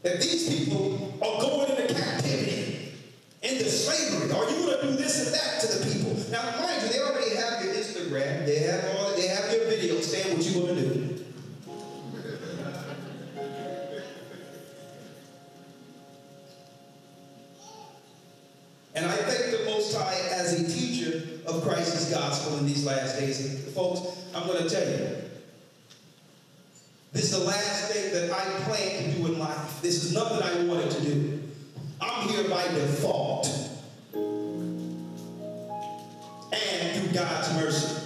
that these people are going into captivity, into slavery? Are you going to do this and that to the people? Now, mind you, they already have your Instagram. They have your video saying what you're going to do. And I thank the Most High as a teacher of Christ's gospel in these last days. Folks, I'm going to tell you, this is the last thing that I plan to do in life. This is nothing I wanted to do. I'm here by default. And through God's mercy.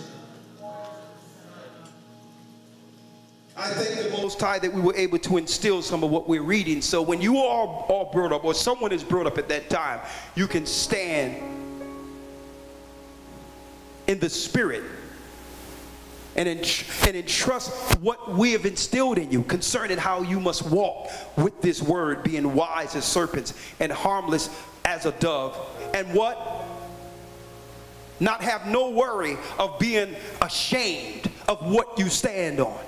I thank the Most High that we were able to instill some of what we're reading. So when you are all brought up, or someone is brought up at that time, you can stand in the spirit and entrust what we have instilled in you concerning how you must walk with this word, being wise as serpents and harmless as a dove. And what? Not have no worry of being ashamed of what you stand on.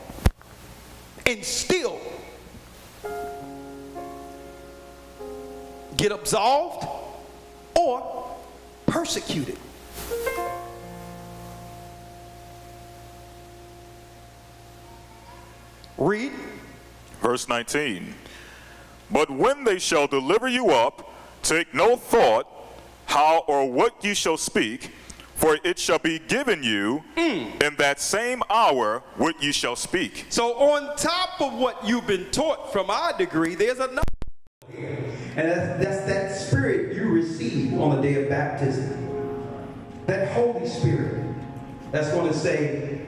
And still get absolved or persecuted. Read. Verse 19. But when they shall deliver you up, take no thought how or what you shall speak, for it shall be given you in that same hour what you shall speak. So on top of what you've been taught from our degree, there's another. And that's that spirit you receive on the day of baptism. That Holy Spirit that's going to say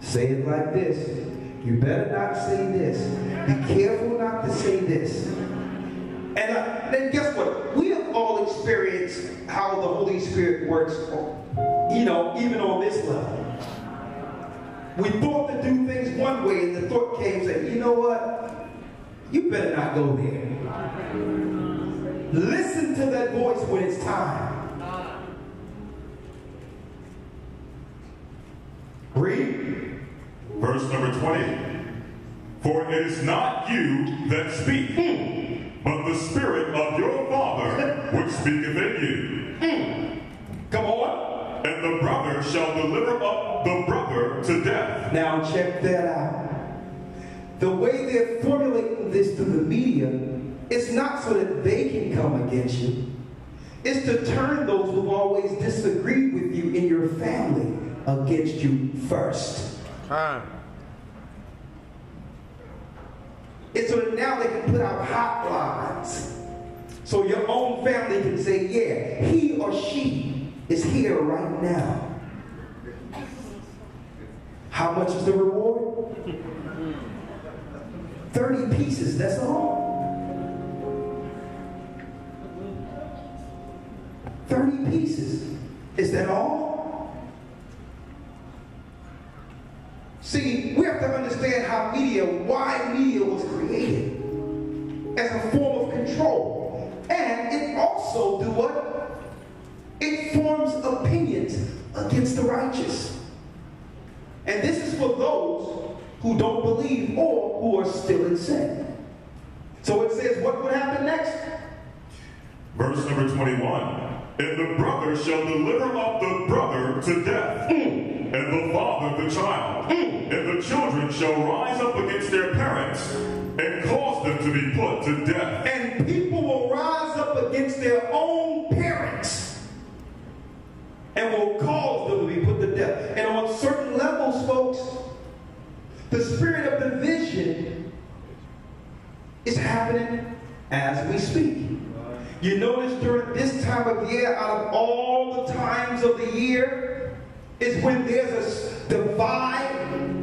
it like this. You better not say this. Be careful not to say this. And then guess what? We have all experienced how the Holy Spirit works, you know, even on this level. We thought to do things one way, and the thought came and said, you know what? You better not go there. Listen to that voice when it's time. Read. Verse number 20. For it is not you that speak, but the Spirit of your Father which speaketh in you. Come on. And the brother shall deliver up the brother to death. Now check that out. The way they're formulating this through the media, it's not so that they can come against you. It's to turn those who've always disagreed with you in your family against you first. It's so that now they can put out hotlines. So your own family can say, yeah, he or she is here right now. How much is the reward? 30 pieces, that's all. 30 pieces. Is that all? See, we have to understand how why media was created as a form of control. And it also do what? It forms opinions against the righteous. And this is for those who don't believe or who are still in sin. So it says, what would happen next? Verse number 21. And the brother shall deliver up the brother to death, and the father the child. And the children shall rise up against their parents and cause them to be put to death. And people will rise up against their own parents and will cause them to be put to death. And on certain levels, folks, the spirit of division is happening as we speak. You notice during this time of year, out of all the times of the year, is when there's a divide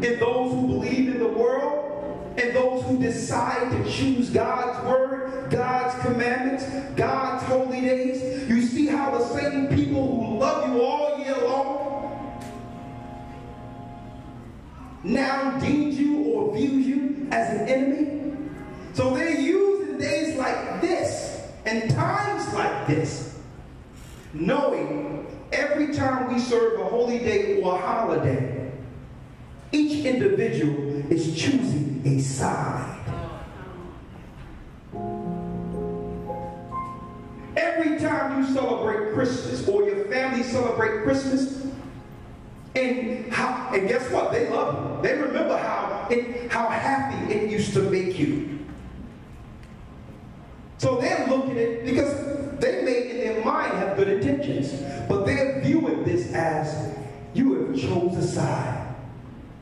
in those who believe in the world and those who decide to choose God's word, God's commandments, God's holy days. You see how the same people who love you all year long now deems you or views you as an enemy. So they're using days like this and times like this, knowing every time we serve a holy day or a holiday, each individual is choosing a side. Every time you celebrate Christmas or your family celebrate Christmas, and guess what? They love you. They remember how happy it used to make you. So they're looking at it because they may in their mind have good intentions, but they're viewing this as you have chose a side.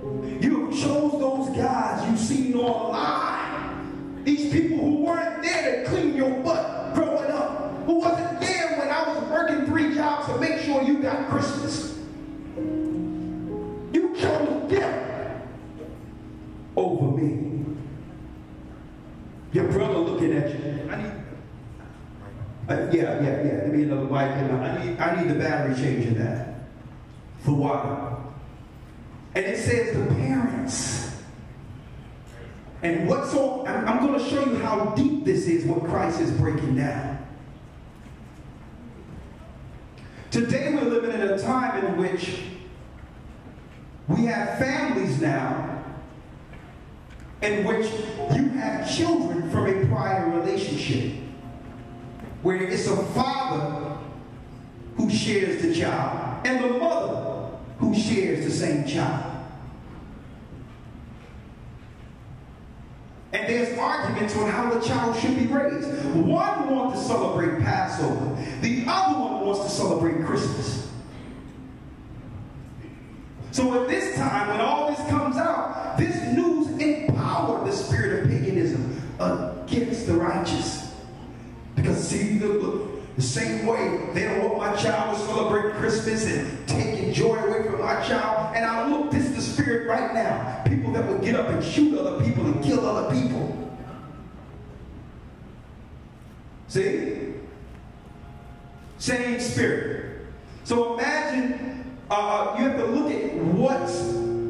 You have chose those guys you've seen online. These people who weren't there to clean your butt growing up, who wasn't there when I was working 3 jobs to make sure you got Christmas. You chose them over me. Your brother looking at you. Yeah. Let me another mic. I need the battery change in that for water. And it says the parents. And what's so, I'm going to show you how deep this is, what Christ is breaking down. Today we're living in a time in which we have families now in which you have children from a prior relationship, where it's a father who shares the child and the mother who shares the same child. And there's arguments on how the child should be raised. One wants to celebrate Passover. The other one wants to celebrate Christmas. So at this time, when all this comes out, this news empowered the spirit of paganism against the righteous. Because see, the same way, they don't want my child to celebrate Christmas and taking joy away from my child. And I look, this is the spirit right now. People that would get up and shoot other people and kill other people. See? Same spirit. So imagine, you have to look at what's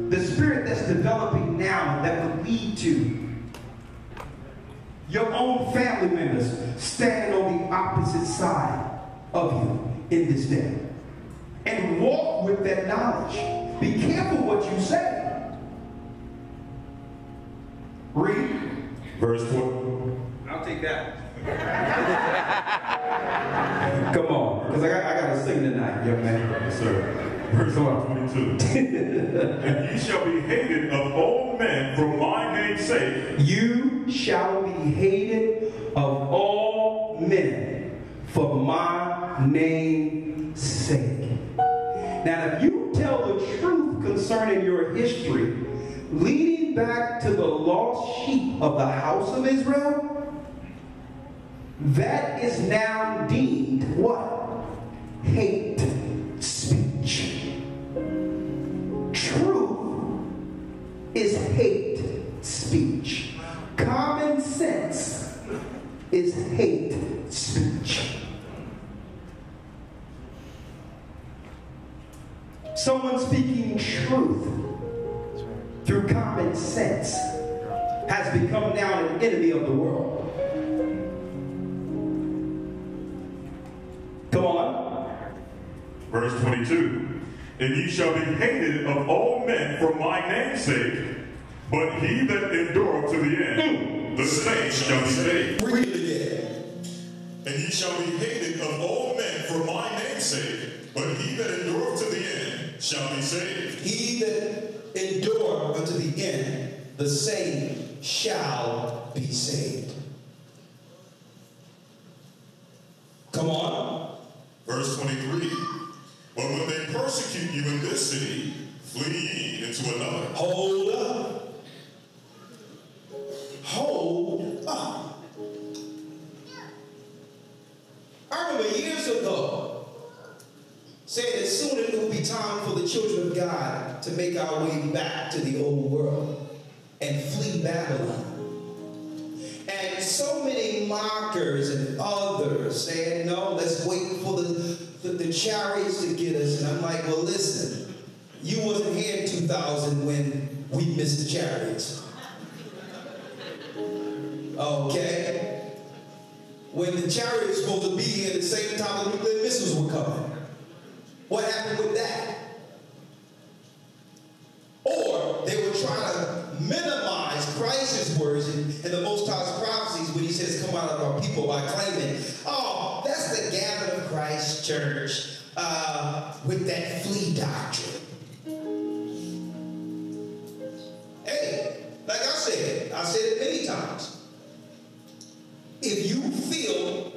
the spirit that's developing now that would lead to your own family members standing on the opposite side of you in this day. And walk with that knowledge. Be careful what you say. Read. Verse 4. I'll take that. Come on, because I got to sing tonight, young man. Yes, sir. Verse 22. And ye shall be hated of all men for my name's sake. You shall be hated of all men for my name's sake. Now, if you tell the truth concerning your history, leading back to the lost sheep of the house of Israel, that is now deemed what? Hate speech. Truth is hate speech. Common sense is hate speech. Someone speaking truth through common sense has become now an enemy of the world. Come on. Verse 22. And ye shall be hated of all men for my name's sake, but he that endureth to the end, the same shall be saved. Read it again. And ye shall be hated of all men for my name's sake, but he that endureth to the end shall be saved. He that endureth unto the end, the same shall be saved. Come on. Verse 23. But when they persecute you in this city, flee ye into another. Hold up. Hold up. I remember years ago saying that soon it will be time for the children of God to make our way back to the old world and flee Babylon. And so many mockers and others saying, no, let's wait for the chariots to get us. And I'm like, well, listen, you wasn't here in 2000 when we missed the chariots. Okay? When the chariots were supposed to be here at the same time the nuclear missiles were coming. What happened with that? Or they were trying to minimize Christ's words and the Most High's prophecies when he says, come out of our people, by claiming, oh, that's the gathering of Christ's church with that flea doctrine. Hey, like I said it many times. If you feel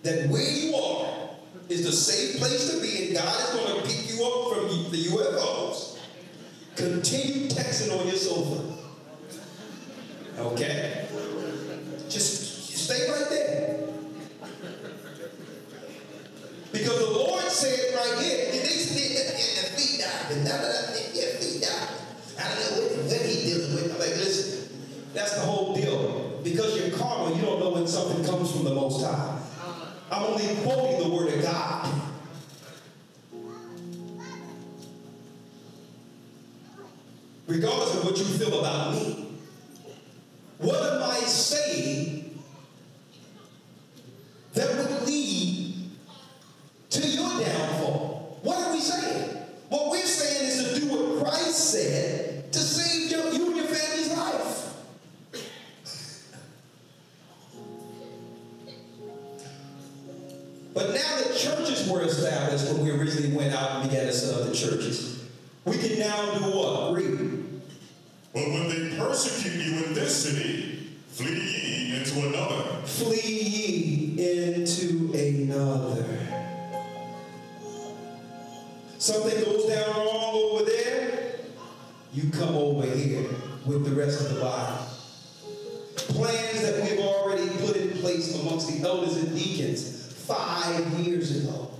that where you are is the safe place to be and God is going to pick you up from the UFOs, continue texting on your sofa. Okay? Just stay right there. Because the Lord said right here, and they said, feet diving, feet diving. I don't know what he dealing with. I'm like, listen, that's the whole deal. Because you're carnal, you don't know when something comes from the Most High. I'm only quoting the Word of God. regardless of what you feel about me. What am I saying that would lead to your downfall? What are we saying? What we're saying is to do what Christ said to save you and your family's life. But now that churches were established when we originally went out and began to set up the churches, we can now do what? Read. But when they persecute you in this city, flee ye into another. Flee ye into another. Something goes down wrong over there, you come over here with the rest of the body. Plans that we've already put in place amongst the elders and deacons 5 years ago.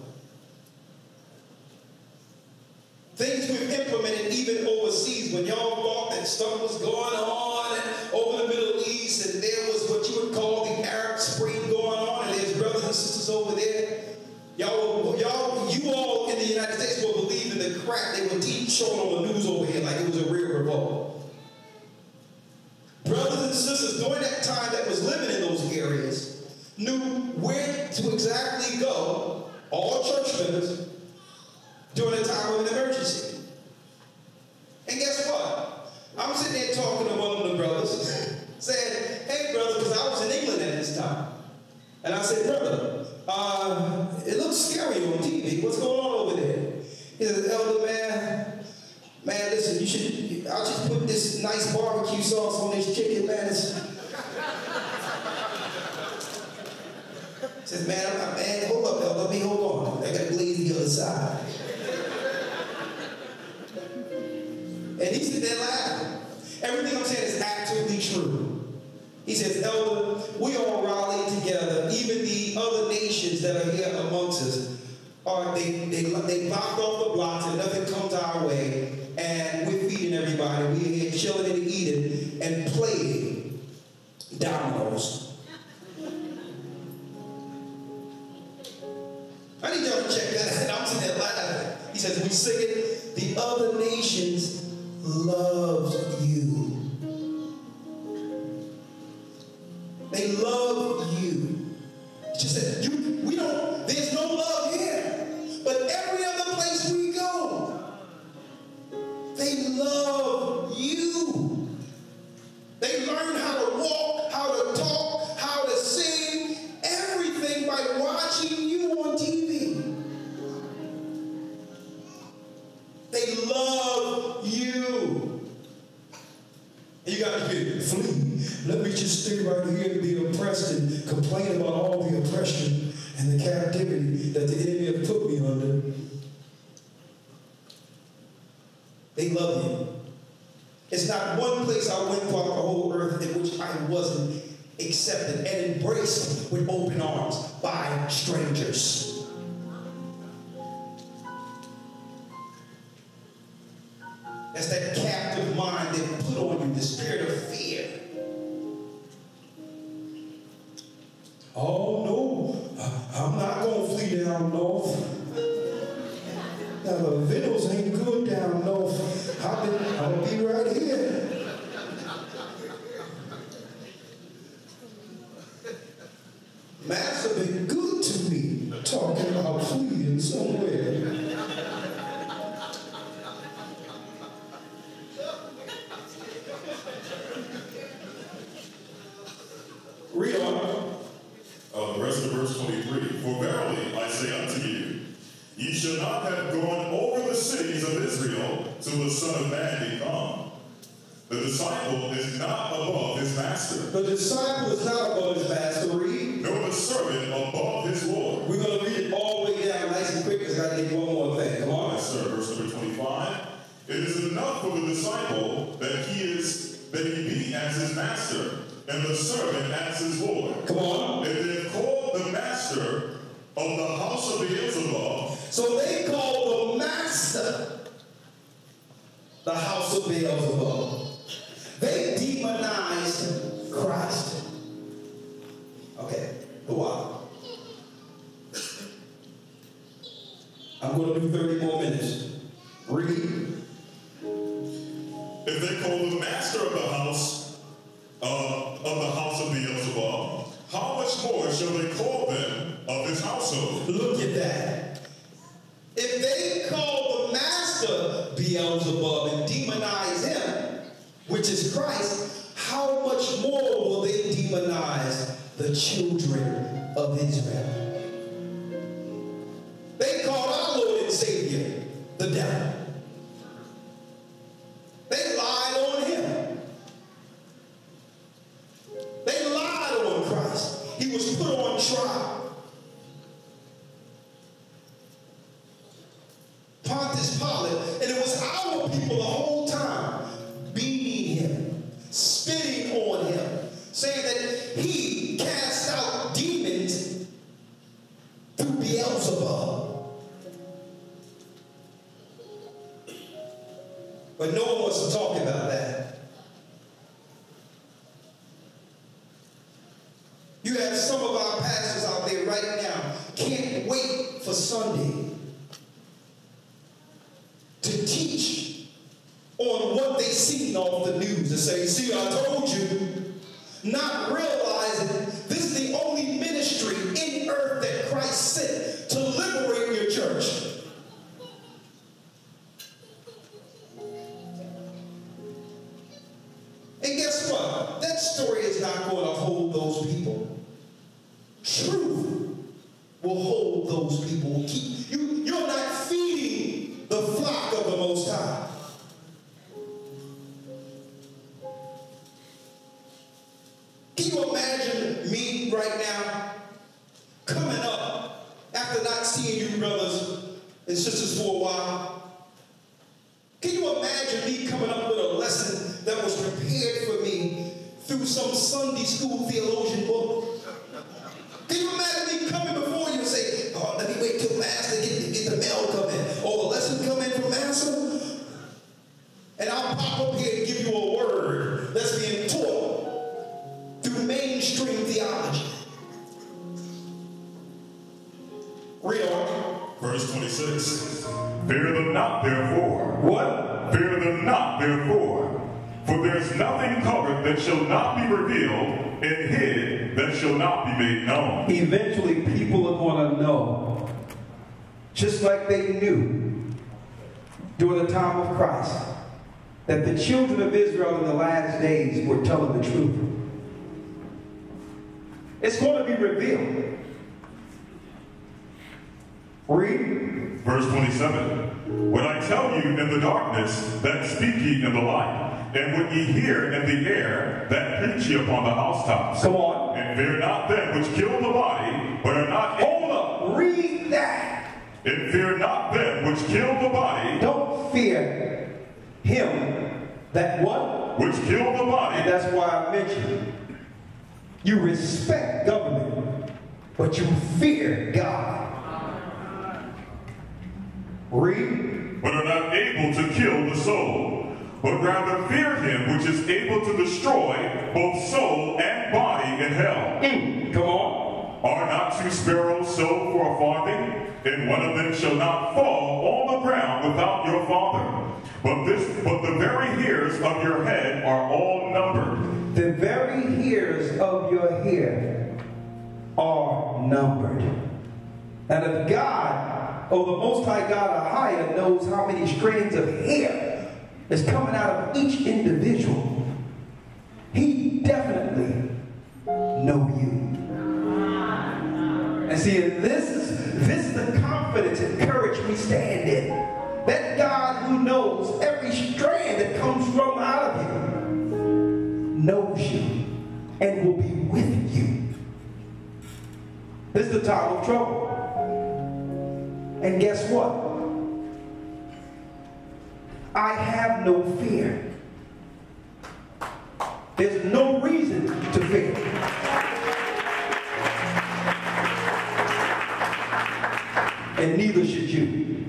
Things we've implemented even overseas when y'all thought that stuff was going on over the Middle East and there was what you would call the Arab Spring going on and there's brothers and sisters over there. You all in the United States will believe in the crap they were showing on the news over here like it was a real revolt. Brothers and sisters during that time that was living in those areas knew where to exactly go, all church members, during a time of an emergency. And guess what? I'm sitting there talking to one of the brothers, saying, hey brother, because I was in England at this time. And I said, brother, it looks scary on TV. What's going on over there? He said, elder man, listen, I'll just put this nice barbecue sauce on this chicken, man. He says, man, hold up, elder, let me hold on. I got to glaze the other side. And he's sitting there laughing. Everything I'm saying is absolutely true. He says, elder, we all rallied together. Even the other nations that are here amongst us, they blocked off the blocks and nothing comes our way. And we're feeding everybody. We're here chilling and eating and playing dominoes. I need y'all to check that out. I'm sitting there laughing. He says, we sing it, the other nations love you. They love you. It's just that there's no love here. But every other place we go, they love you. They learn how to walk, how to talk, how to sing, everything by watching you on TV. They love you. And you got to get flee. Let me just stay right here and be oppressed and complain about all the oppression and the captivity that the enemy have put me under. They love you. It's not one place I went throughout the whole earth in which I wasn't accepted and embraced with open arms by strangers. That's that captive mind that put on you the spirit of fear. Oh no, I'm not going to flee down north. Now the victuals ain't good down north. I'll be right here. Master been good to me, talking about fleeing somewhere. Read on. The rest of verse 23. For verily I say unto you, ye shall not have gone over the cities of Israel till the Son of Man be come. The disciple is not above his master. The disciple is not above his master. Read. Nor the servant above his Lord. We're going to read it all the way down nice and quick because I got to get one more thing. Come on. Yes, sir. Verse number 25. It is enough for the disciple that he be as his master, and the servant as his Lord. Come on. If they have called the master of the house of Beelzebub. So they call the master the house of Beelzebub. They demonized Christ. Okay, go on. I'm going to do 30 more minutes. Read. If much more shall they call them of his household? Look at that. If they call the master Beelzebub and demonize him, which is Christ, how much more will they demonize the children of Israel? They called our Lord and Savior the devil. They lied on him. They lied on Christ. He was put on trial. Pontius Pilate, and it was our people the whole time beating him, spitting on him, saying that he cast out demons through Beelzebub. But no one wants to talk about that. You have some of our pastors out there right now can't wait for Sunday to teach on what they seen off the news and say, see, I told you, not realizing this is the only ministry in earth that Christ sent to liberate your church. And guess what? That story is not going to hold those people. Truth will hold those people. You're not feeding the flock of the Most High. Can you imagine me right now coming up after not seeing you brothers and sisters for a while? Can you imagine me coming up with a lesson that was prepared for me through some Sunday school theologian book? Can you imagine me coming before you and say, oh, let me wait till Master get the mail come in, or the lesson come in from Master, and I'll pop up here and give you a word that's being taught through mainstream theology. Read on. Verse 26. Fear them not, therefore. What? Fear them not, therefore. For there is nothing covered that shall not be revealed, and hid that shall not be made known. Eventually, people are going to know, just like they knew during the time of Christ, that the children of Israel in the last days were telling the truth. It's going to be revealed. Read. Verse 27. When I tell you in the darkness, that speak ye in the light. And when ye hear in the air, that preach ye upon the housetops. Come on. And fear not them which kill the body, but are not able. Hold up. Read that. And fear not them which kill the body. Don't fear him that what? Which kill the body. And that's why I mentioned you respect government, but you fear God. Read. But are not able to kill the soul, but rather fear him which is able to destroy both soul and body in hell. Come on. Are not two sparrows sold for a farthing, and one of them shall not fall on the ground without your Father? But the very hairs of your head are all numbered. The very hairs of your hair are numbered. And if God, or the Most High God or higher, knows how many strands of hair is coming out of each individual, he definitely knows you. And see, this is the confidence and courage we stand in. That God who knows every strand that comes from out of you knows you and will be with you. This is the time of trouble. And guess what? I have no fear. There's no reason to fear. And neither should you.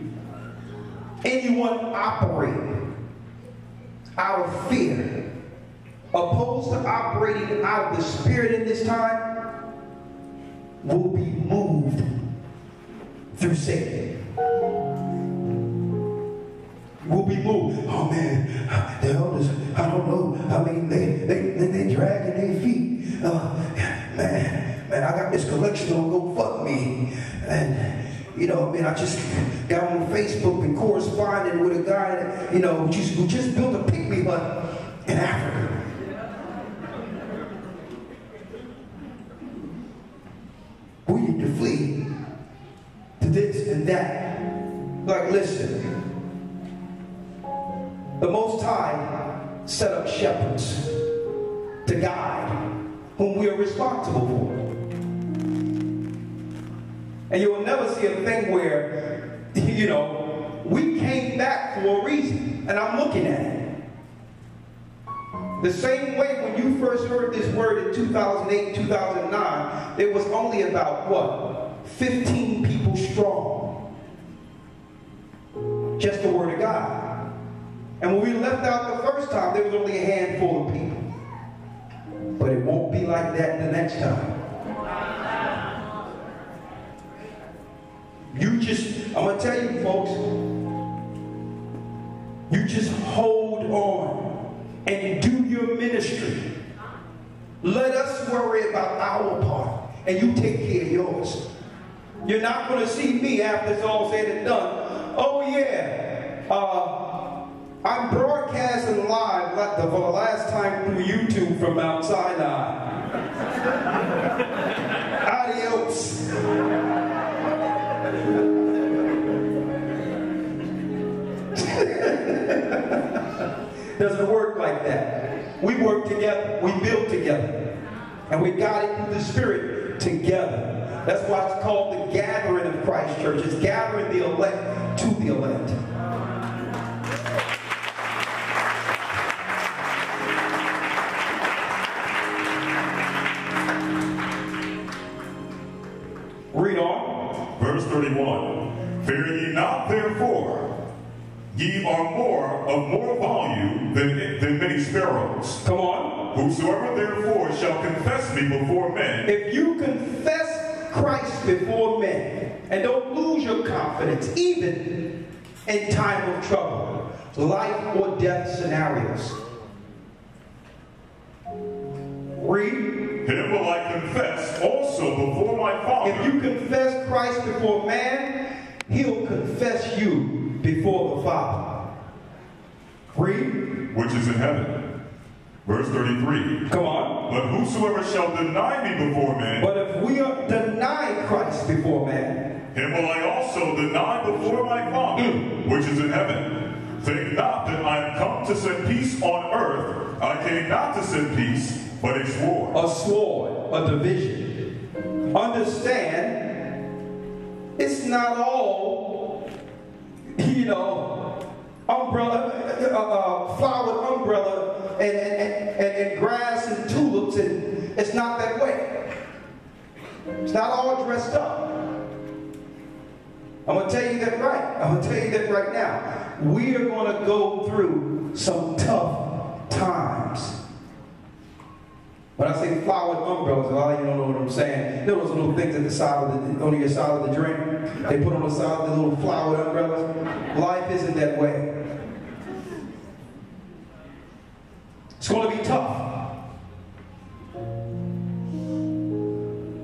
Anyone operating out of fear, opposed to operating out of the Spirit in this time, will be moved through Satan. Will be moved. Oh man, the elders, I don't know. I mean, they dragging their feet. Man, I got this collection on GoFundMe. And, you know, man, I just got on Facebook and corresponded with a guy that, you know, who just built a pygmy hut in Africa. We need to flee to this and that. Like, listen, the Most High set up shepherds to guide whom we are responsible for. And you will never see a thing where, you know, we came back for a reason, and I'm looking at it. The same way when you first heard this word in 2008, 2009, it was only about, what, 15 people strong. Just the word of God. And when we left out the first time, there was only a handful of people. But it won't be like that the next time. I'm going to tell you folks, you just hold on and do your ministry. Let us worry about our part and you take care of yours. You're not going to see me after it's all said and done. Oh yeah, I'm broadcasting live for the last time through YouTube from Mount Sinai. Adios. Doesn't work like that. We work together. We build together. And we got it through the Spirit together. That's why it's called the gathering of Christ Church. It's gathering the elect to the elect. Read on. Verse 31. Fear ye not, therefore. Ye are of more value than many sparrows. Come on. Whosoever therefore shall confess me before men. If you confess Christ before men, and don't lose your confidence, even in time of trouble, life or death scenarios. Read. Him will I confess also before my Father. If you confess Christ before man, he'll confess you before the Father. Read. Which is in heaven. Verse 33. Come on. But whosoever shall deny me before men. But if we deny Christ before man, him will I also deny before my Father, which is in heaven. Think not that I am come to set peace on earth. I came not to set peace, but a sword. A sword, a division. Understand, it's not all, you know, umbrella, flowered umbrella and grass and tulips, and it's not that way. It's not all dressed up. I'm going to tell you that right. I'm going to tell you that right now. We are going to go through some tough times. When I say flowered umbrellas, a lot of you don't know what I'm saying. Those little things at the side of the, on your side of the drink. They put on the side of the little flowered umbrellas. Life isn't that way. It's going to be tough.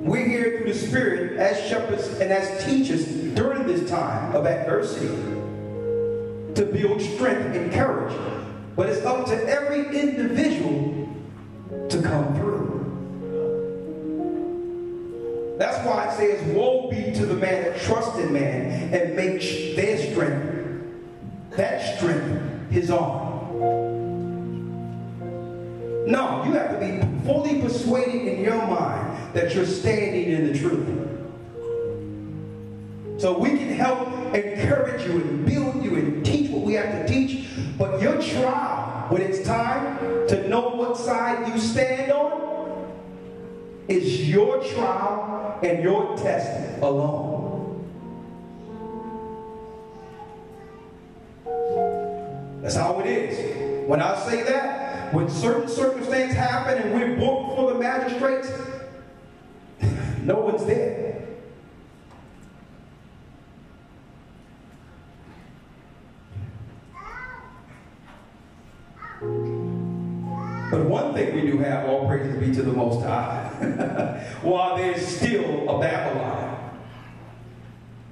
We're here through the Spirit as shepherds and as teachers during this time of adversity to build strength and courage. But it's up to every individual to come through. That's why it says, woe be to the man that trusts in man and makes their strength, that strength, his own. No, you have to be fully persuaded in your mind that you're standing in the truth. So we can help encourage you and build you and teach what we have to teach, but your trial, when it's time to know what side you stand on, is your trial and your test alone. That's how it is. When I say that, when certain circumstances happen and we're booked for the magistrates, no one's there. But one think we do have, all praises be to the Most High. While there's still a Babylon.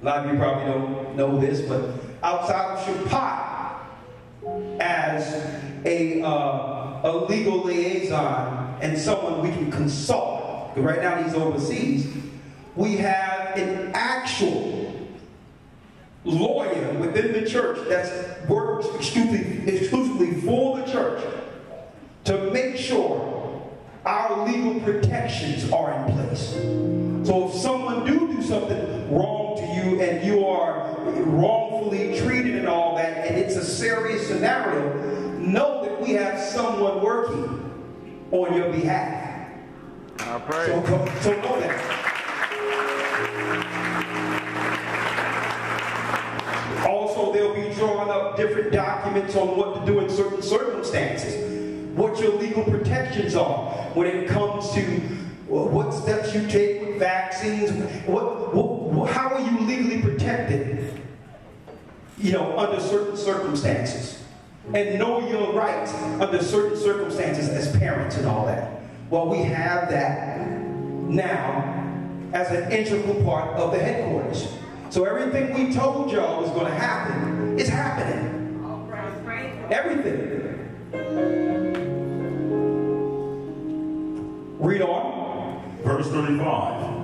A lot of you probably don't know this, but outside of Shaphat, as a legal liaison and someone we can consult, because right now he's overseas, we have an actual lawyer within the church that works exclusively for the church to make sure our legal protections are in place. So if someone do something wrong to you and you are wrongfully treated and all that, and it's a serious scenario, know that we have someone working on your behalf. So know that. Also, they'll be drawing up different documents on what to do in certain circumstances, what your legal protections are when it comes to what steps you take with vaccines, how are you legally protected, under certain circumstances, and know your rights under certain circumstances as parents and all that. Well, we have that now as an integral part of the headquarters. So everything we told y'all was going to happen is happening. Everything. Read on. Verse 35.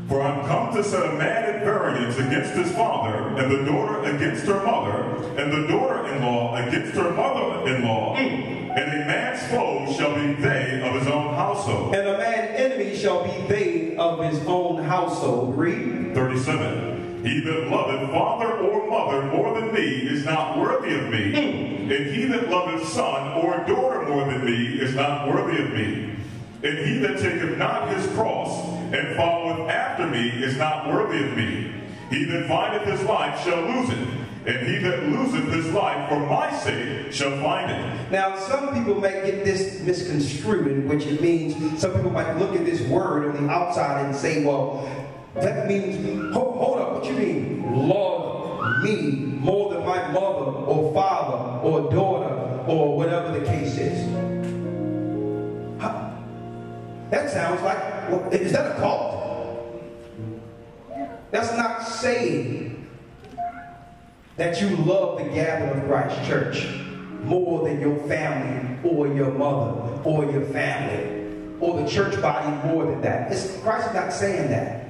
For I'm come to set a man at variance against his father, and the daughter against her mother, and the daughter-in-law against her mother-in-law, and a man's foe shall be they of his own household. And a man's enemy shall be they of his own household. Read. 37. He that loveth father or mother more than me is not worthy of me, and he that loveth son or daughter more than me is not worthy of me. And he that taketh not his cross and followeth after me is not worthy of me. He that findeth his life shall lose it, and he that loseth his life for my sake shall find it. Now, some people may get this misconstrued, in which it means, some people might look at this word on the outside and say, well, that means, hold up, what you mean? Love me more than my mother or father or daughter or whatever the case is. That sounds like, well, is that a cult? That's not saying that you love the gathering of Christ Church more than your family or your mother or your family or the church body more than that. Christ is not saying that.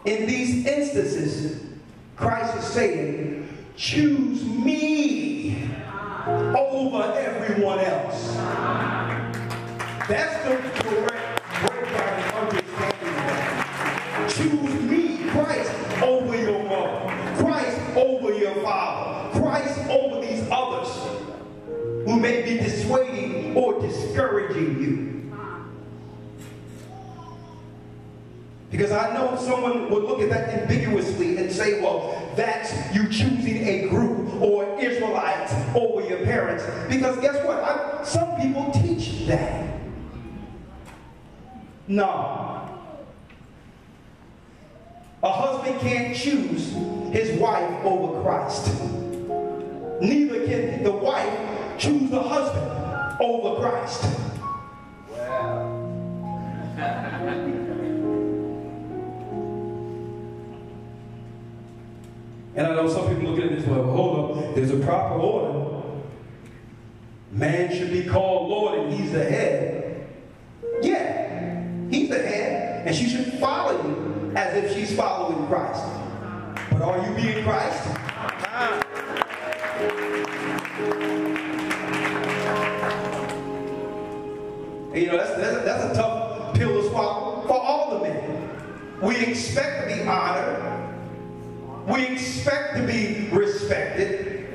In these instances, Christ is saying, choose me over everyone else. That's the correct breakdown and understanding of that. Choose me, Christ, over your mother, Christ over your father, Christ over these others who may be dissuading or discouraging you. Because I know someone would look at that ambiguously and say, well, that's you choosing a group or Israelites over your parents. Because guess what? Some people teach that. No. A husband can't choose his wife over Christ. Neither can the wife choose the husband over Christ. Wow. And I know some people look at this, well, hold up, there's a proper order. Man should be called Lord and he's the head. Yeah, he's the head, and she should follow you as if she's following Christ. But are you being Christ? And, that's a tough pill to swallow for all the men. We expect to be honored. We expect to be respected.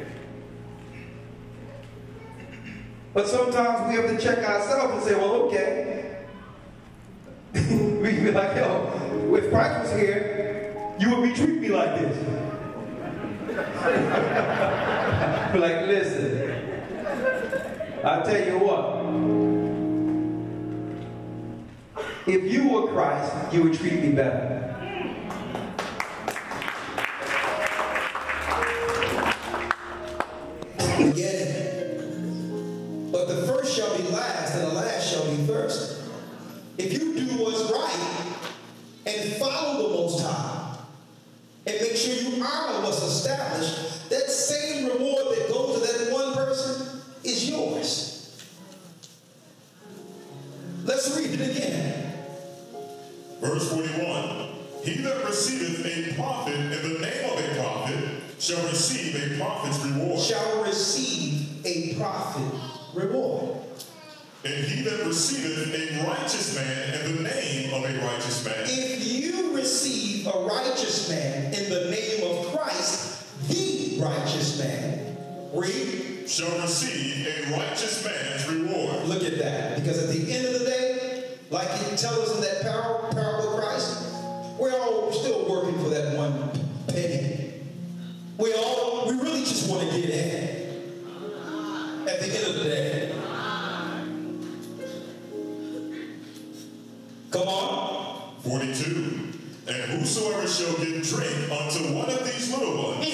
But sometimes we have to check ourselves and say, well, okay. We can be like, yo, if Christ was here, you would be treating me like this. Be like, listen, I'll tell you what. If you were Christ, you would treat me better. Again, but the first shall be last, and the last shall be first. and follow the Most High and make sure you honor what's established, that same reward that goes to that one person is yours. Let's read it again. Verse 41, he that receiveth a prophet in the name of a prophet shall receive a prophet's reward. Shall receive a prophet reward. And he that receiveth a righteous man in the name of a righteous man. If you receive a righteous man in the name of Christ, the righteous man, read, shall receive a righteous man's reward. Look at that. Because at the end of the day, like he tells us in that parable of Christ, we're all still working for that one penny. We really just want to get in at the end of the day. Come on. 42. And whosoever shall give drink unto one of these little ones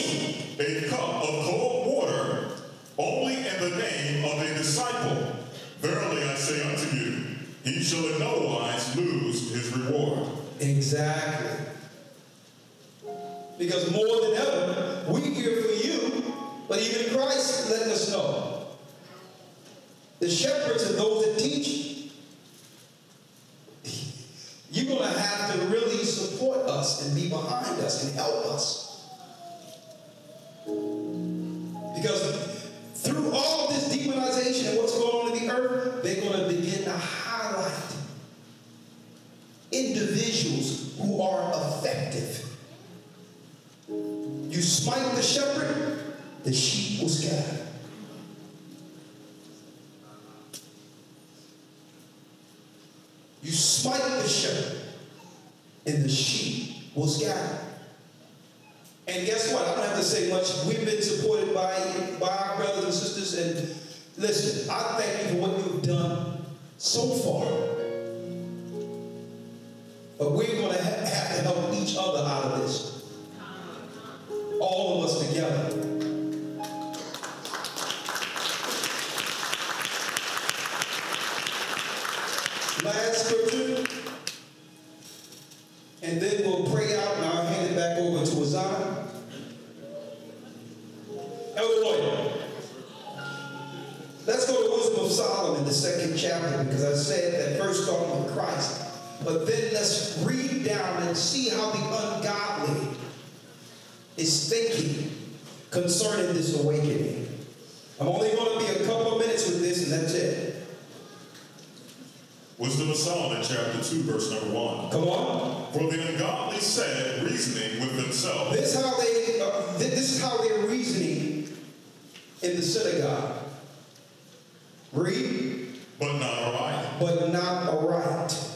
a cup of cold water, only in the name of a disciple, verily I say unto you, he shall in no wise lose his reward. Exactly. Because more than ever, we're here for you, but even Christ letting us know. The shepherds and those that teach, you're going to have to really support us and be behind us and help us. Because through all of this demonization and what's going on in the earth, they're going to begin to highlight individuals who are effective. You smite the shepherd, the sheep will scatter. You smite the shepherd, and the sheep will scatter. And guess what? I don't have to say much. We've been supported by our brothers and sisters. And listen, I thank you for what you've done so far. But we're going to have to help each other out of this. All of us together. Last scripture, and then we'll pray out, and I'll hand it back over to Azan. Elder Rawchaa. Let's go to Wisdom of Solomon, the 2nd chapter, because I said that first starting with Christ. But then let's read down and see how the ungodly is thinking concerning this awakening. I'm only going to be a couple of minutes with this, and that's it. Wisdom of Solomon, chapter 2, verse number 1. Come on. For the ungodly said, reasoning with themselves. This is how they're reasoning in the synagogue. Read. But not aright. But not aright.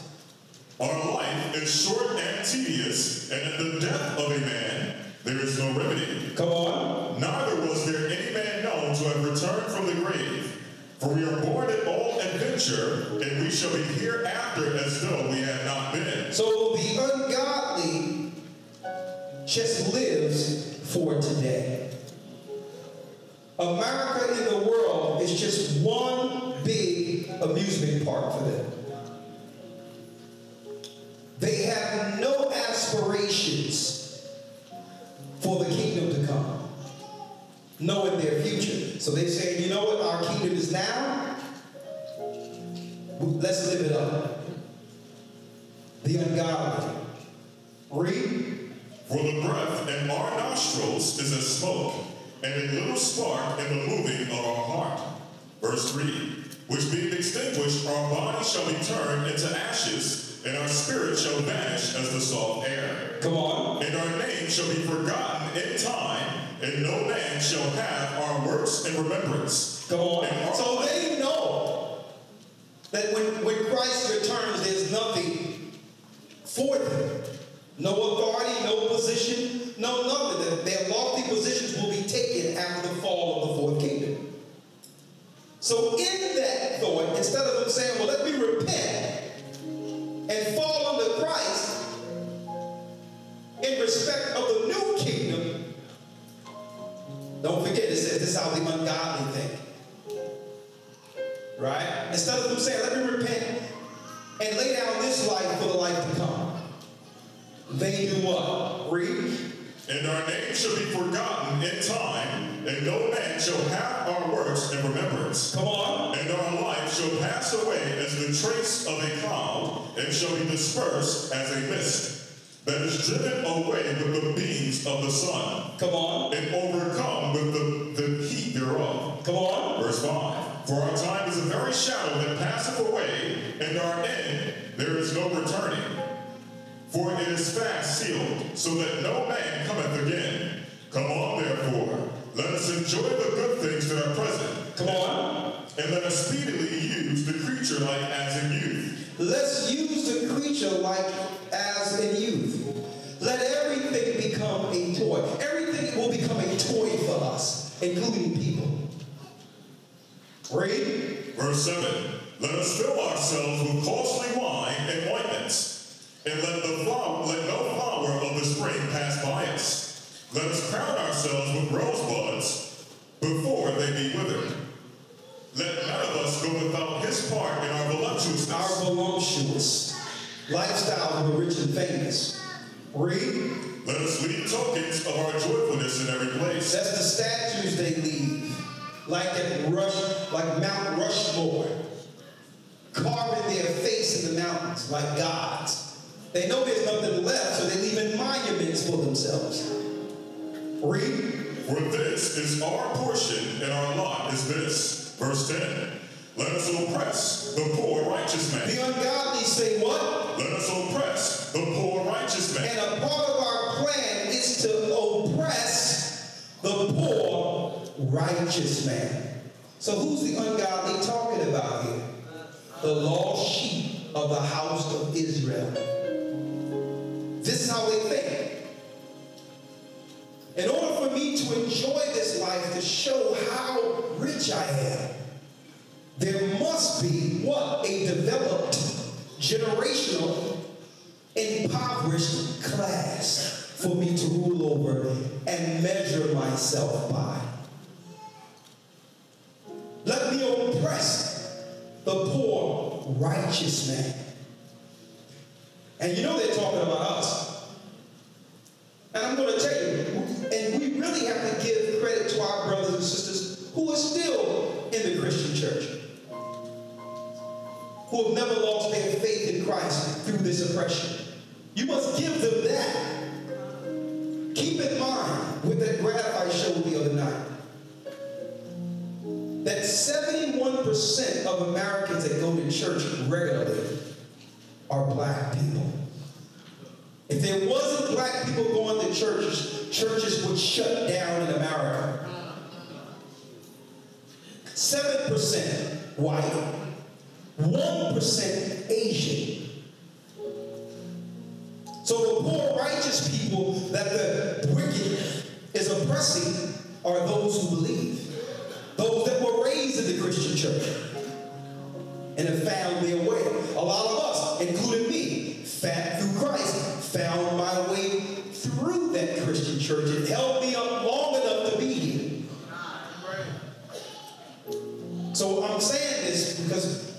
Our life is short and tedious, and in the death of a man there is no remedy. Come on. Neither was there any man known to have returned from the grave. For we are born at all adventure, and we shall be hereafter as though we had not been. So the ungodly just lives for today. America in the world is just one big amusement park for them. They have no aspirations for the kingdom to come. Knowing their future. So they say, you know what, our kingdom is now. Let's live it up. The ungodly. Read. For the breath in our nostrils is as smoke, and a little spark in the moving of our heart. Verse 3. Which being extinguished, our body shall be turned into ashes, and our spirit shall vanish as the soft air. Come on. And our name shall be forgotten in time, and no man shall have our works in remembrance. Come on. So they know that when Christ returns, there's nothing for them. No authority, no position, no nothing. That their lofty positions will be taken after the fall of the fourth kingdom. So in that thought, instead of them saying, well, let me repent and fall under Christ in respect of the new kingdom, don't forget, it says this is how the ungodly think. Right? Instead of them saying, let me repent and lay down this life for the life to come. they do what? Read. And our name shall be forgotten in time, and no man shall have our works in remembrance. Come on. And our life shall pass away as the trace of a cloud, and shall be dispersed as a mist that is driven away with the beams of the sun. Come on. And overcome with the heat thereof. Come on. Verse 5. For our time is a very shadow that passeth away, and our end there is no returning. For it is fast sealed, so that no man cometh again. Come on, therefore, let us enjoy the good things that are present. Come on. And let us speedily use the creature like as in youth. Let's use the creature like as in youth. Let everything become a toy. Everything will become a toy for us, including people. Read. Verse 7. Let us fill ourselves with costly wine and ointments, and let no flower of the spring pass by us. Let us crown ourselves with rosebuds before they be withered. Let none of us go without his part in our voluptuousness. Our voluptuous lifestyle of the rich and famous. Read. Let us leave tokens of our joyfulness in every place. That's the statues they leave, like Mount Rushmore, carving their face in the mountains like gods. They know there's nothing left, so they leave in monuments for themselves. Read. For this is our portion, and our lot is this. Verse 10. Let us oppress the poor righteous man. The ungodly say what? Let us oppress the poor righteous man. And a part of our plan is to oppress the poor righteous man. So who's the ungodly talking about here? The lost sheep of the house of Israel. This is how they think. In order for me to enjoy this life, to show how rich I am, there must be what? A developed, generational, impoverished class for me to rule over and measure myself by. Let me oppress the poor righteous man. And you know they're talking about us. And I'm going to tell you, and we really have to give credit to our brothers and sisters who are still in the Christian church, who have never lost their faith in Christ through this oppression. You must give them that. Keep in mind, with that Gratify show the other night, that 71% of Americans that go to church regularly are black people. If there wasn't black people going to churches, churches would shut down in America. 7% white, 1% Asian. So the poor righteous people that the wicked is oppressing are those who believe. Those that were raised in the Christian church and have found their way. A lot of us, including me, through Christ, found my way through that Christian church. It held me up long enough to be here. So I'm saying this because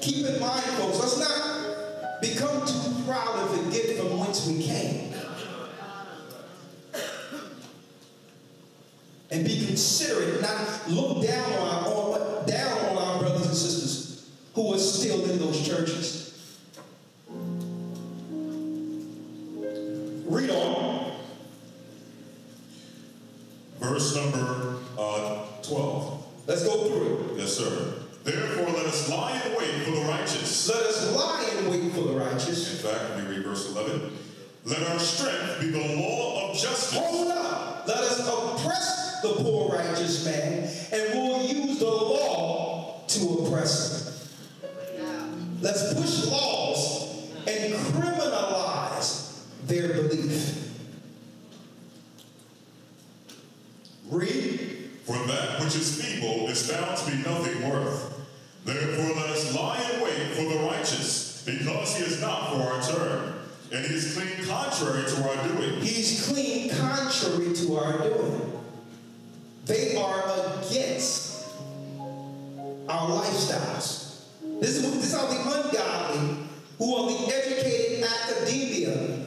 keep in mind, folks, let's not become too proud and forget from whence we came. And be considerate, not look down on our brothers and sisters who are still in those churches. Read on. Verse number 12. Let's go through it. Yes, sir. Therefore, let us lie in wait for the righteous. Let us lie in wait for the righteous. In fact, let me read verse 11. Let our strength be the law of justice. Hold up. Let us oppress the poor righteous man, and we'll use the law to oppress him. Let's push laws and criminalize their belief. Read. For that which is feeble is found to be nothing worth. Therefore let us lie in wait for the righteous, because he is not for our turn, and he is clean contrary to our doing. He's clean contrary to our doing. They are against our lifestyles. This is how the ungodly, who are the educated academia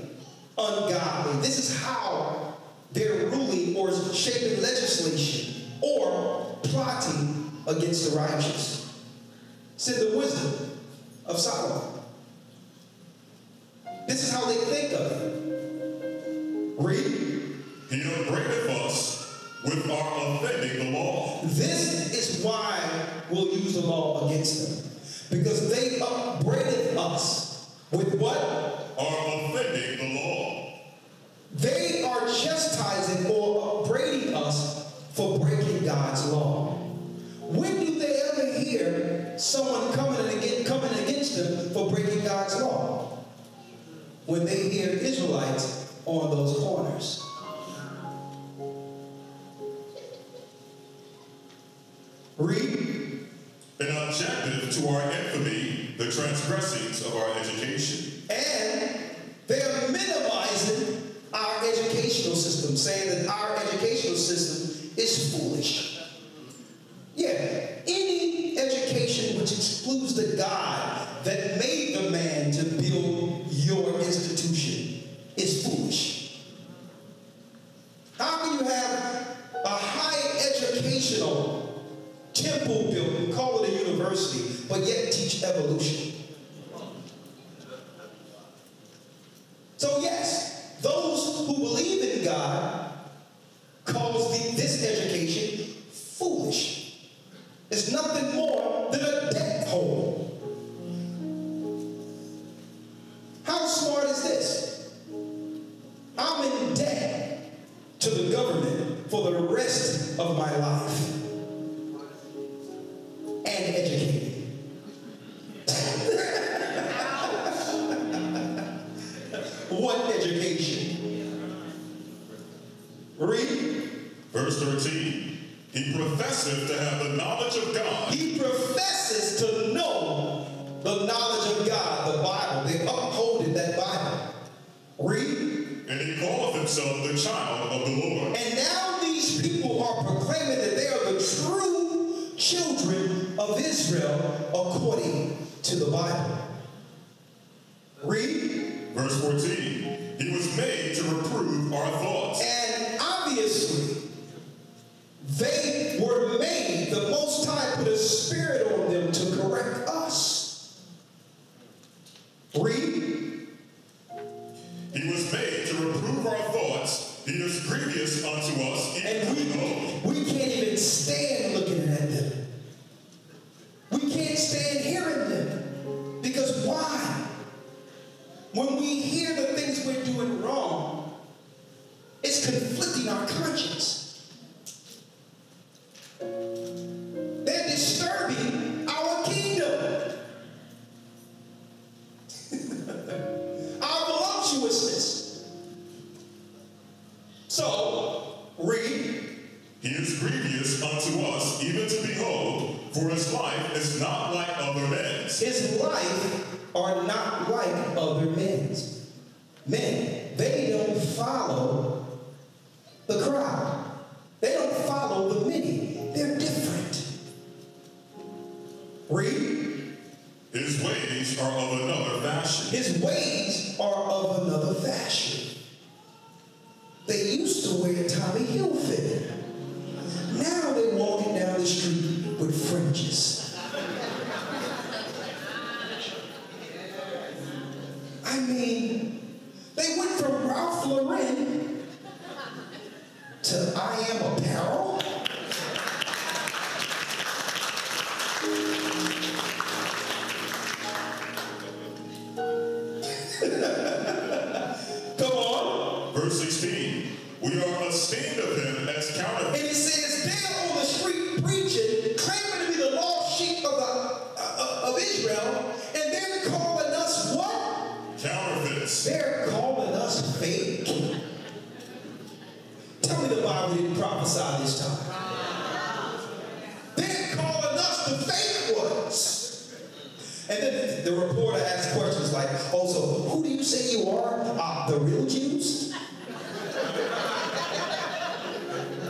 ungodly. This is how they're ruling or shaping legislation or plotting against the righteous. It's in the wisdom of Solomon. This is how they think of it. Read. He upbraideth us with our offending the law. This is why we'll use the law against them. Because they upbraided us with what? Are offending the law. They are chastising or upbraiding us for breaking God's law. When do they ever hear someone coming against them for breaking God's law? When they hear Israelites on those corners. Read. An objective to our infamy, the transgressings of our education. And they're minimizing our educational system, saying that our educational system is foolish. Yeah, any education which excludes the God that made the man to build your institution is foolish. How can you have a high educational temple built and call it a university, but yet teach evolution? So yes, those who believe in God calls this education foolish. It's nothing more than a debt hole. How smart is this? I'm in debt to the government for the rest of my life. And educated. What education? Read. Verse 13. He professeth to have the knowledge of God. He professes to know the knowledge of God, the Bible. They upholding that Bible. Read. And he calleth himself the child of the Lord. And now these people are proclaiming that they are the true children of Israel according to the Bible. Read. Verse 14. He was made to reprove our thoughts. And obviously, they were made, the Most High put a spirit on them to correct us. Read. He was made to reprove our thoughts. He is grievous unto us. And we can't even stand looking at them. We can't stand hearing them. Because why? When we hear the things we're doing wrong, it's conflicting our conscience. They're disturbing our kingdom. Our voluptuousness. So, read. He is grievous unto us, even to behold, for his life is not like other men's. His life are not like other men's. Men, they don't follow the crowd. They don't follow the many. They're different. Read. His ways are of another fashion. His ways are of another fashion. They used to wear Tommy Hilfiger. Now they're walking down the street with fringes. I mean, they went from Ralph Lauren to I Am Apparel. Come on. Verse 16. We are ashamed of him as counterfeit. And it says they're on the street preaching, claiming to be the lost sheep of Israel, and they're calling us what? Counterfeits. They're calling us fake. Tell me the Bible didn't prophesy this time. They're calling us the fake ones. And then the reporter asked questions like, oh, so who do you say you are? The real Jews?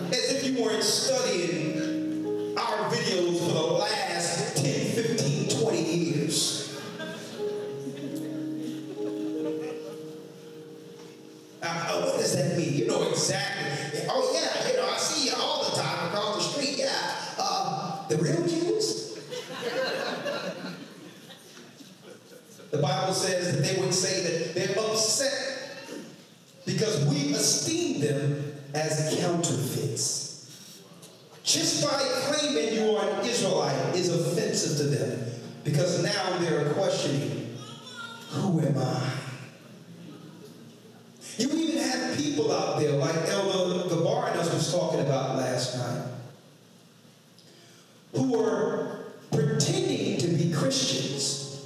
As if you weren't studying our videos for the last 10, 15, 20 years. What does that mean? You know exactly. Oh yeah, you know, I see you all the time across the street. Yeah. The real Jews? The Bible says that they would say that they're upset because we esteem them as counterfeits. Just by claiming you are an Israelite is offensive to them because now they're questioning, who am I? You even have people out there like Elder Rawchaa was talking about last night who are pretending to be Christians,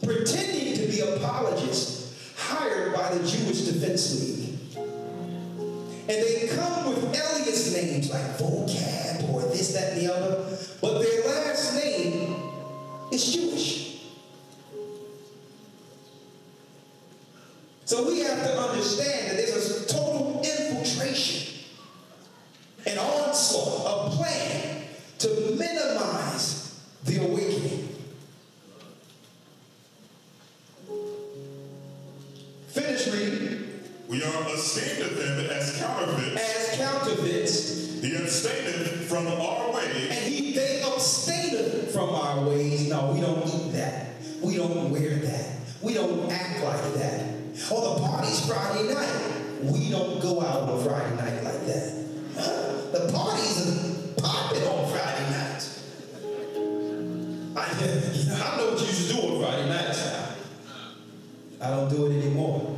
pretending to be apologists hired by the Jewish Defense League. And they come with alias names like vocab or this, that, and the other, but their last name is Jewish. So we have to understand that there's a total infiltration, an onslaught, a plan to minimize the awakening. Finish reading. We are ashamed of them as counterfeits. As counterfeits. He abstaineth from our ways. And they abstaineth from our ways. No, we don't eat that. We don't wear that. We don't act like that. Oh, the party's Friday night. We don't go out on a Friday night like that. Huh? The parties are popping on Friday nights. I know what you used to do on Friday nights. I don't do it anymore.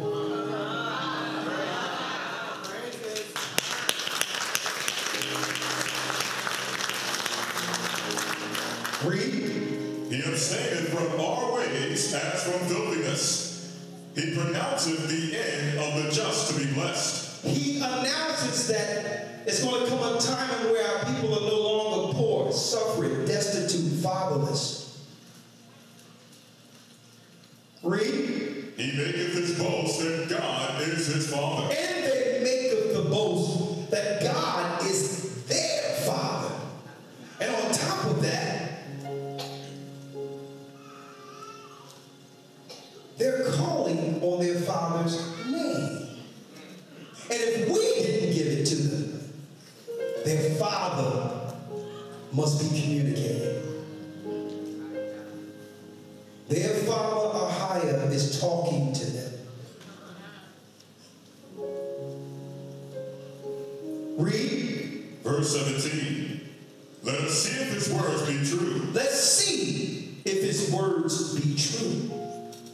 Read. He abstaineth from our ways as from filthiness. He pronounceth the end of the just to be blessed. He announces that it's going to come a time where our people are no longer poor, suffering, destitute, fatherless. Read. He maketh his boast that God is his Father. And they maketh the boast that God is their Father. And on top of that, they're calling on their Father's name. And if we didn't give it to them, their Father must be communicating. Their Father Ahia is talking to them. Read. Verse 17. Let us see if his words be true. Let's see if his words be true.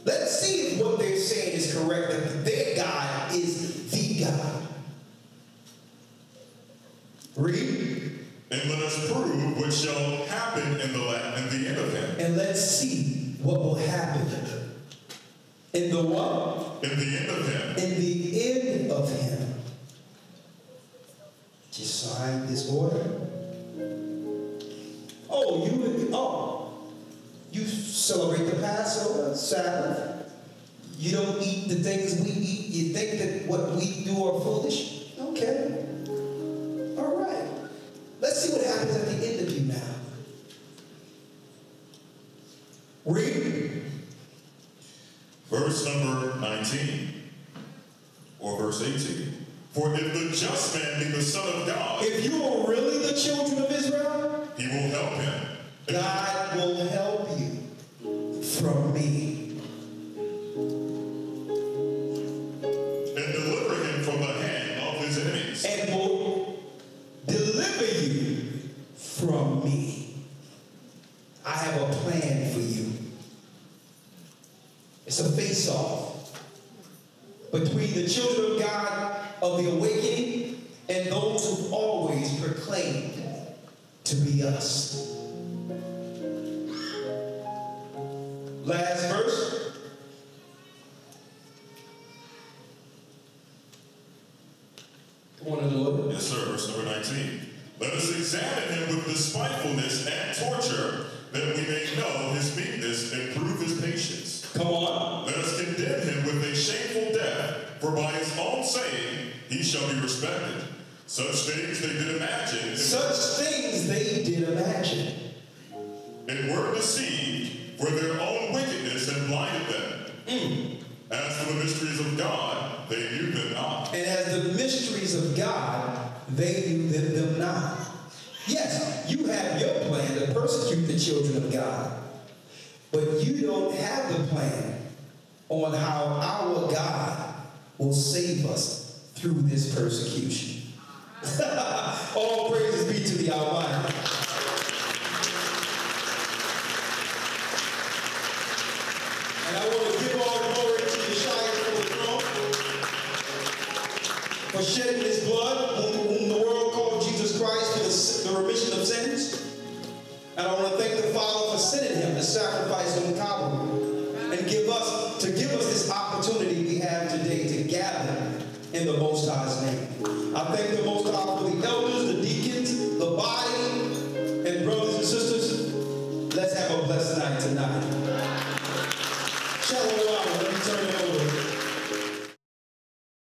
Let's see if what they're saying is correct, that their God is the God. Read. And let us prove what shall happen in the end of him. And let's see what will happen. In the what? In the end of him. In the end of him. Just sign this order. You celebrate the Passover, Sabbath. You don't eat the things we eat. You think that what we do are foolish? Okay. All right. Let's see what happens at the end of you now. Read. Verse number 19. Or verse 18. For if the just man be the Son of God, if you are really the children of Israel, he will help him. God will help you from me. And deliver him from the hand of his enemies. And will deliver you from me. I have a plan for you. It's a face-off between the children of God of the awakening and those who've always proclaimed to be us. Last verse. Come on, Lord. Yes, sir. Verse number 19. Let us examine him with despitefulness and torture, that we may know his meekness and prove his patience. Come on. Let us condemn him with a shameful death, for by his own saying he shall be respected. Such things they did imagine. Such things they did imagine. And were deceived, for their own wickedness had blinded them. the mysteries of God, they knew them not. And as the mysteries of God, they knew them not. Yes, you have your plan to persecute the children of God, but you don't have the plan on how our God will save us through this persecution. All praises be to the Almighty. And I want to give all glory to Yeshua for the throne, for shedding his blood, whom the world called Jesus Christ, for the remission of sins. And I want to thank the Father for sending him to sacrifice on Calvary and give us this opportunity we have today to gather in the Most High's name. I thank the Most High for the elders, the deacons, the body, and brothers and sisters. Let's have a blessed night tonight.